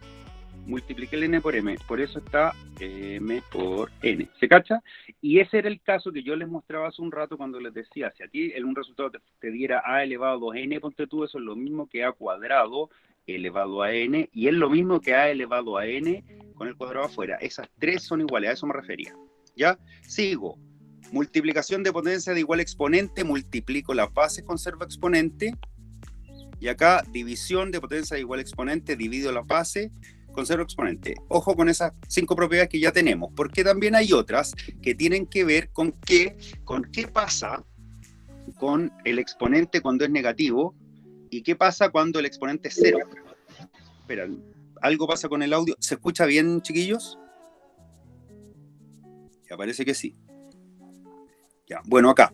multipliqué el n por m, por eso está m por n, ¿se cacha? Y ese era el caso que yo les mostraba hace un rato cuando les decía, si a ti en un resultado te diera a elevado a 2n, ponte tú, eso es lo mismo que a cuadrado elevado a n, y es lo mismo que a elevado a n con el cuadrado afuera. Esas tres son iguales, a eso me refería. ¿Ya? Sigo. Multiplicación de potencia de igual exponente, multiplico las bases, conservo exponente, y acá división de potencia de igual exponente, divido las bases, conservo exponente. Ojo con esas 5 propiedades que ya tenemos, porque también hay otras que tienen que ver con qué pasa con el exponente cuando es negativo y qué pasa cuando el exponente es 0. Espera, algo pasa con el audio. ¿Se escucha bien, chiquillos? Ya parece que sí. Ya, bueno, acá.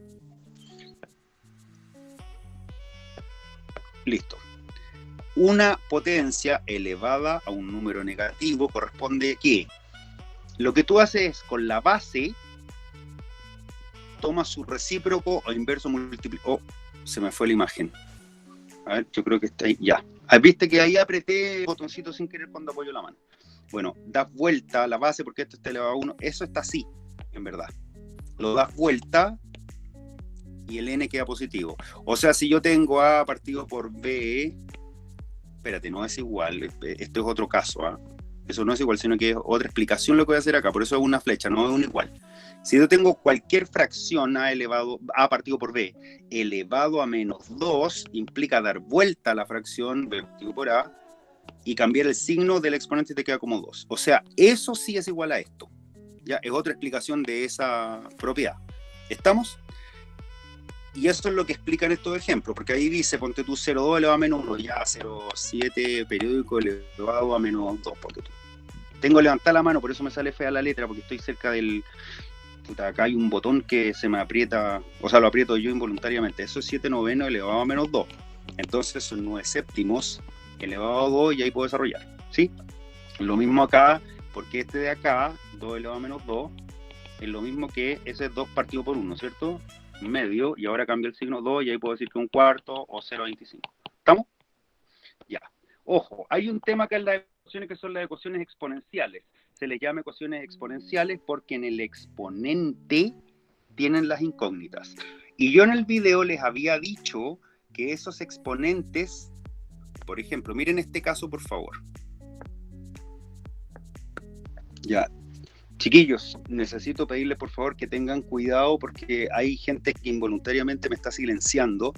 Listo. Una potencia elevada a un número negativo corresponde a ¿qué? Lo que tú haces es con la base, toma su recíproco o inverso multiplico. Oh, se me fue la imagen. A ver, yo creo que está ahí. Ya. Viste que ahí apreté el botoncito sin querer cuando apoyo la mano. Bueno, das vuelta a la base porque esto está elevado a 1. Eso está así, en verdad. Lo das vuelta y el n queda positivo. O sea, si yo tengo A partido por B, espérate, no es igual. Esto es otro caso. Eso no es igual, sino que es otra explicación lo que voy a hacer acá. Por eso es una flecha, no es un igual. Si yo tengo cualquier fracción A partido por B elevado a menos 2, implica dar vuelta a la fracción B partido por A y cambiar el signo del exponente y te queda como 2. O sea, eso sí es igual a esto. Ya, es otra explicación de esa propiedad. ¿Estamos? Y eso es lo que explican estos ejemplos, porque ahí dice, ponte tú 0,2 elevado a menos 1, ya 0,7 periódico elevado a menos 2, ponte tú. Tengo que levantar la mano, por eso me sale fea la letra, porque estoy cerca del... Puta, acá hay un botón que se me aprieta, o sea, lo aprieto yo involuntariamente. Eso es 7 novenos elevado a menos 2. Entonces son 9 séptimos elevado a 2 y ahí puedo desarrollar, ¿sí? Lo mismo acá, porque este de acá, 2 elevado a menos 2, es lo mismo que ese 2 partido por 1, ¿cierto? Medio, y ahora cambio el signo 2 y ahí puedo decir que un cuarto o 0,25. ¿Estamos? Ya. Ojo, hay un tema que es las ecuaciones que son las ecuaciones exponenciales. Se les llama ecuaciones exponenciales porque en el exponente tienen las incógnitas. Y yo en el video les había dicho que esos exponentes, por ejemplo, miren este caso por favor. Ya. Chiquillos, necesito pedirles por favor que tengan cuidado porque hay gente que involuntariamente me está silenciando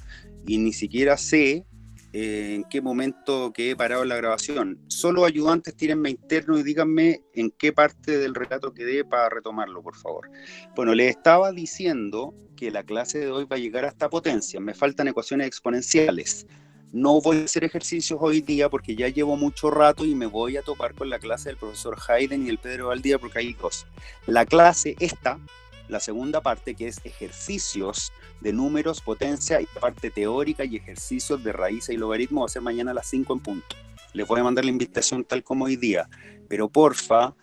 y ni siquiera sé en qué momento quedé parado en la grabación. Solo ayudantes, tírenme interno y díganme en qué parte del relato quedé para retomarlo, por favor. Bueno, les estaba diciendo que la clase de hoy va a llegar hasta potencia. Me faltan ecuaciones exponenciales. No voy a hacer ejercicios hoy día porque ya llevo mucho rato y me voy a topar con la clase del profesor Hayden y el Pedro Valdía porque hay dos. La clase esta, la segunda parte, que es ejercicios de números, potencia y parte teórica y ejercicios de raíces y logaritmos, va a ser mañana a las 5 en punto. Les voy a mandar la invitación tal como hoy día, pero porfa,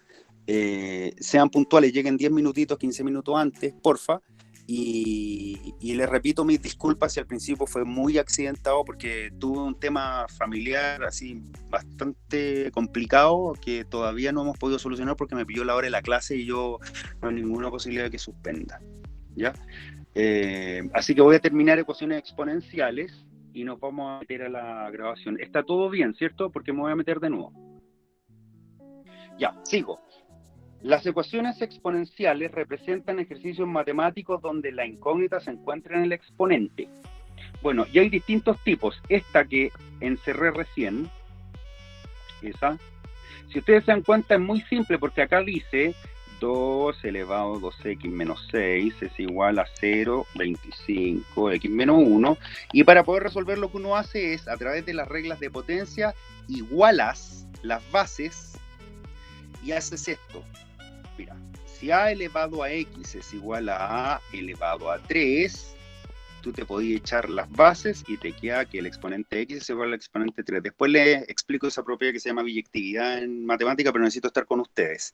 sean puntuales, lleguen 10 minutitos, 15 minutos antes, porfa. Y les repito mis disculpas si al principio fue muy accidentado porque tuve un tema familiar así bastante complicado que todavía no hemos podido solucionar porque me pilló la hora de la clase y yo no hay ninguna posibilidad de que suspenda, ¿ya? Así que voy a terminar ecuaciones exponenciales y nos vamos a meter a la grabación. Está todo bien, ¿cierto? Porque me voy a meter de nuevo. Ya, sigo. Las ecuaciones exponenciales representan ejercicios matemáticos donde la incógnita se encuentra en el exponente. Bueno, y hay distintos tipos. Esta que encerré recién, esa, si ustedes se dan cuenta es muy simple porque acá dice 2 elevado a 2x menos 6 es igual a 0,25 x menos 1. Y para poder resolver lo que uno hace es, a través de las reglas de potencia, igualas las bases y haces esto. Mira, si a elevado a x es igual a elevado a 3, tú te podías echar las bases y te queda que el exponente x es igual al exponente 3. Después les explico esa propiedad que se llama biyectividad en matemática, pero necesito estar con ustedes.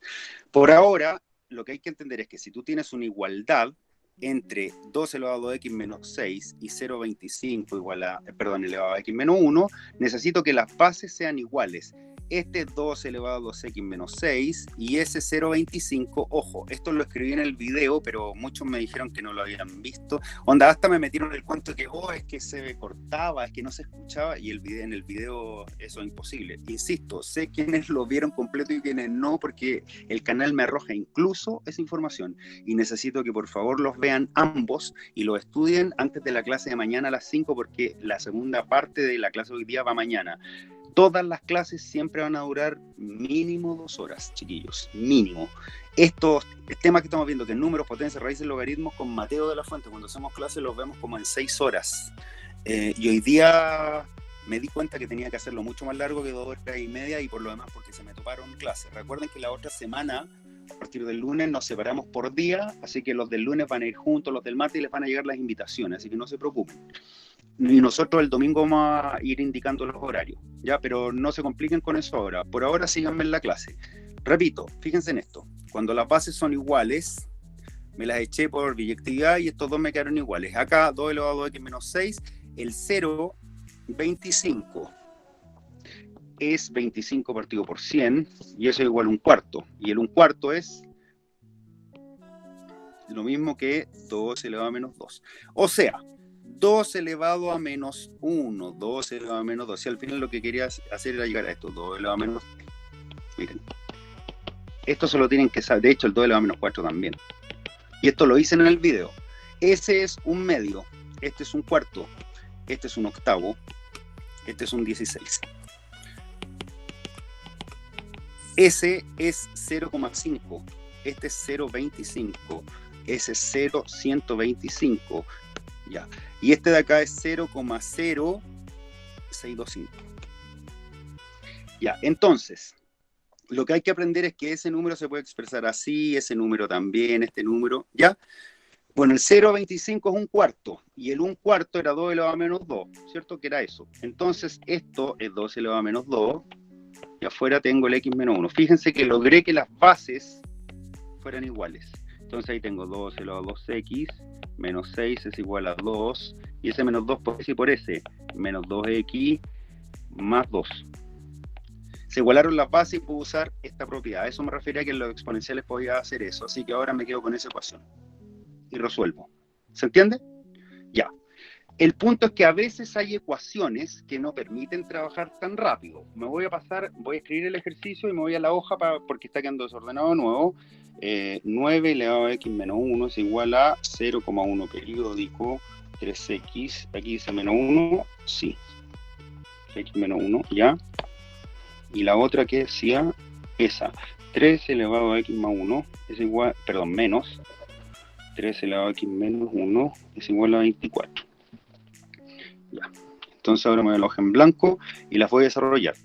Por ahora, lo que hay que entender es que si tú tienes una igualdad, entre 2 elevado a 2x menos 6 y 0,25 igual a, elevado a x menos 1, necesito que las bases sean iguales. Este es 2 elevado a 2x menos 6 y ese 0,25, ojo, esto lo escribí en el video, pero muchos me dijeron que no lo habían visto. Onda, hasta me metieron el cuento que, es que se cortaba, es que no se escuchaba, y en el video eso es imposible. Insisto, sé quiénes lo vieron completo y quiénes no, porque el canal me arroja incluso esa información, y necesito que por favor los vean ambos y lo estudien antes de la clase de mañana a las 5, porque la segunda parte de la clase de hoy día va mañana. Todas las clases siempre van a durar mínimo 2 horas, chiquillos, mínimo. Estos temas que estamos viendo, que números, potencias, raíces, logaritmos, con Mateo de la Fuente, cuando hacemos clases los vemos como en 6 horas. Y hoy día me di cuenta que tenía que hacerlo mucho más largo que 2 horas y media, y por lo demás porque se me toparon clases. Recuerden que la otra semana, a partir del lunes, nos separamos por día, así que los del lunes van a ir juntos, los del martes les van a llegar las invitaciones, así que no se preocupen. Y nosotros el domingo vamos a ir indicando los horarios, ¿ya? Pero no se compliquen con eso ahora. Por ahora síganme en la clase. Repito, fíjense en esto. Cuando las bases son iguales, me las eché por biyectividad y estos dos me quedaron iguales. Acá 2 elevado a 2x menos 6, el 0,25 es 25 partido por 100, y eso es igual a 1/4. Y el 1/4 es lo mismo que 2 elevado a menos 2. O sea, 2 elevado a menos 1, 2 elevado a menos 2. Y al final lo que quería hacer era llegar a esto, 2 elevado a menos 3. Miren, esto se lo tienen que saber. De hecho, el 2 elevado a menos 4 también. Y esto lo hice en el video. Ese es un medio, este es un cuarto, este es un octavo, este es un 16. Ese es 0,5, este es 0,25, ese es 0,125. Ya. Y este de acá es 0,0625. Ya, entonces, lo que hay que aprender es que ese número se puede expresar así, ese número también, este número, ¿ya? Bueno, el 0,25 es 1/4, y el 1/4 era 2 elevado a menos 2, ¿cierto? Que era eso. Entonces, esto es 2 elevado a menos 2, y afuera tengo el x menos 1. Fíjense que logré que las bases fueran iguales. Entonces ahí tengo 2 elevado a 2x, menos 6 es igual a 2, y ese menos 2 por ese y por ese, menos 2x más 2. Se igualaron las bases y puedo usar esta propiedad. A eso me refería a que en los exponenciales podía hacer eso, así que ahora me quedo con esa ecuación y resuelvo. ¿Se entiende? Ya. El punto es que a veces hay ecuaciones que no permiten trabajar tan rápido. Voy a escribir el ejercicio y me voy a la hoja porque está quedando desordenado de nuevo. 9 elevado a x menos 1 es igual a 0,1 periódico, 3x, aquí dice menos 1, sí, x menos 1, ya. Y la otra que decía, esa, 3 elevado a x más 1 es igual, menos 3 elevado a x menos 1 es igual a 24. Ya. Entonces ahora me voy a la hoja en blanco y las voy a desarrollar.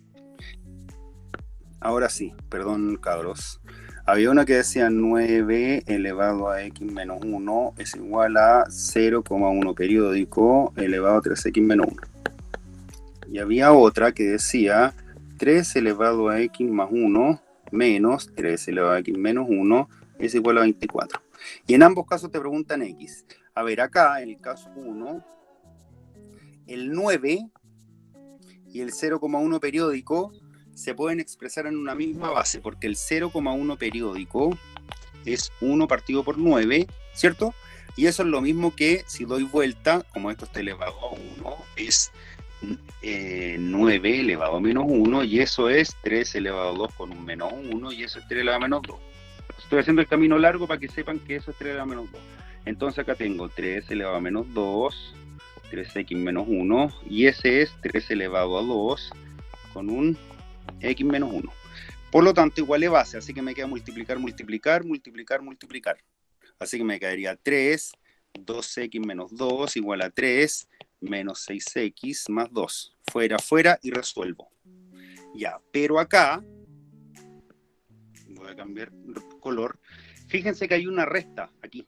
Ahora sí, perdón cabros. Había una que decía 9 elevado a x menos 1 es igual a 0,1 periódico elevado a 3x menos 1. Y había otra que decía 3 elevado a x más 1 menos 3 elevado a x menos 1 es igual a 24. Y en ambos casos te preguntan x. A ver, acá en el caso 1, el 9 y el 0,1 periódico se pueden expresar en una misma base, porque el 0,1 periódico es 1 partido por 9, ¿cierto? Y eso es lo mismo que si doy vuelta, como esto está elevado a 1, es 9 elevado a menos 1, y eso es 3 elevado a 2 con un menos 1, y eso es 3 elevado a menos 2. Estoy haciendo el camino largo para que sepan que eso es 3 elevado a menos 2. Entonces acá tengo 3 elevado a menos 2, 3x menos 1, y ese es 3 elevado a 2 con un x menos 1. Por lo tanto, igual es base, así que me queda multiplicar, multiplicar, multiplicar, multiplicar. Así que me quedaría 3, 2x menos 2 igual a 3, menos 6x más 2. Fuera, fuera y resuelvo. Ya, pero acá, voy a cambiar color. Fíjense que hay una resta aquí.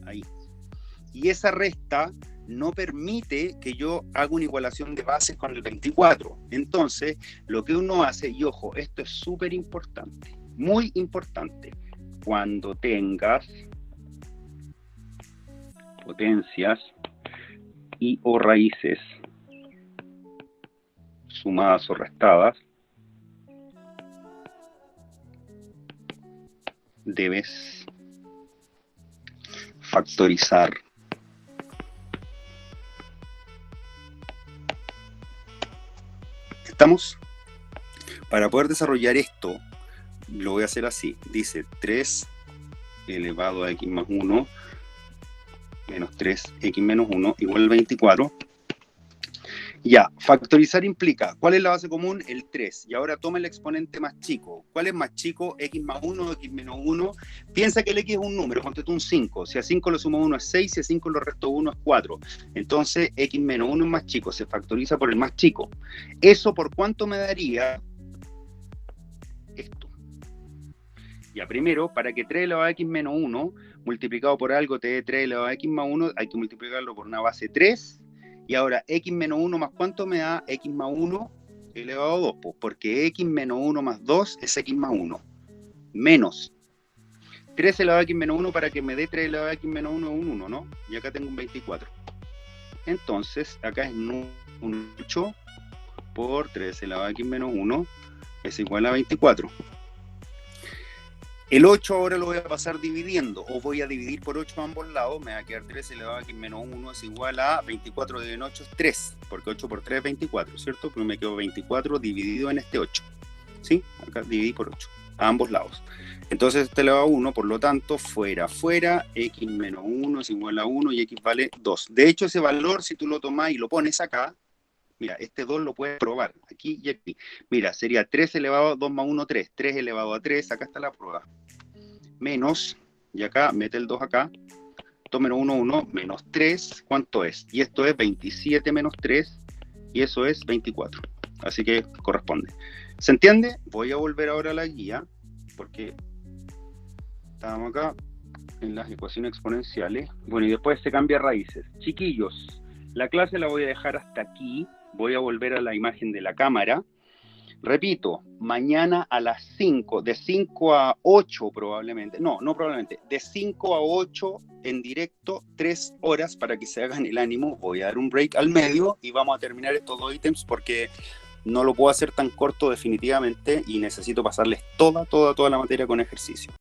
Ahí. Y esa resta no permite que yo haga una igualación de bases con el 24. Entonces, lo que uno hace, y ojo, esto es súper importante, muy importante, cuando tengas potencias y o raíces sumadas o restadas debes factorizar ¿estamos? Para poder desarrollar esto lo voy a hacer así, dice 3 elevado a x más 1 menos 3x menos 1 igual a 24. Ya, factorizar implica, ¿cuál es la base común? El 3. Y ahora toma el exponente más chico. ¿Cuál es más chico? X más 1 o x menos 1. Piensa que el x es un número, ponte tú un 5. Si a 5 le sumo 1 es 6, si a 5 le resto 1 es 4. Entonces, x menos 1 es más chico, se factoriza por el más chico. ¿Eso por cuánto me daría? Esto. Ya, primero, para que 3 elevado a x menos 1 multiplicado por algo te dé 3 elevado a x más 1, hay que multiplicarlo por una base 3. Y ahora, x menos 1 más ¿cuánto me da? X más 1 elevado a 2, pues, porque x menos 1 más 2 es x más 1. Menos 3 elevado a x menos 1 para que me dé 3 elevado a x menos 1 es un 1, ¿no? Y acá tengo un 24. Entonces, acá es un 8 por 3 elevado a x menos 1 es igual a 24. El 8 ahora lo voy a pasar dividiendo, o voy a dividir por 8 a ambos lados, me va a quedar 3 elevado a x menos 1 es igual a 24 dividido en 8 es 3, porque 8 por 3 es 24, ¿cierto? Pero me quedo 24 dividido en este 8, ¿sí? Acá dividí por 8, a ambos lados. Entonces este elevado a 1, por lo tanto, fuera, x menos 1 es igual a 1 y x vale 2. De hecho, ese valor, si tú lo tomás y lo pones acá, mira, este 2 lo puedes probar, aquí y aquí. Mira, sería 3 elevado a 2 más 1, 3. 3 elevado a 3, acá está la prueba. Menos, y acá, mete el 2 acá. 2 menos 1, 1, menos 3, ¿cuánto es? Y esto es 27 menos 3, y eso es 24. Así que corresponde. ¿Se entiende? Voy a volver ahora a la guía, porque estábamos acá en las ecuaciones exponenciales. Bueno, y después se cambia raíces. Chiquillos, la clase la voy a dejar hasta aquí. Voy a volver a la imagen de la cámara. Repito, mañana a las 5, de 5 a 8 probablemente, no probablemente, de 5 a 8 en directo, 3 horas para que se hagan el ánimo. Voy a dar un break al medio y vamos a terminar estos 2 ítems porque no lo puedo hacer tan corto definitivamente y necesito pasarles toda la materia con ejercicio.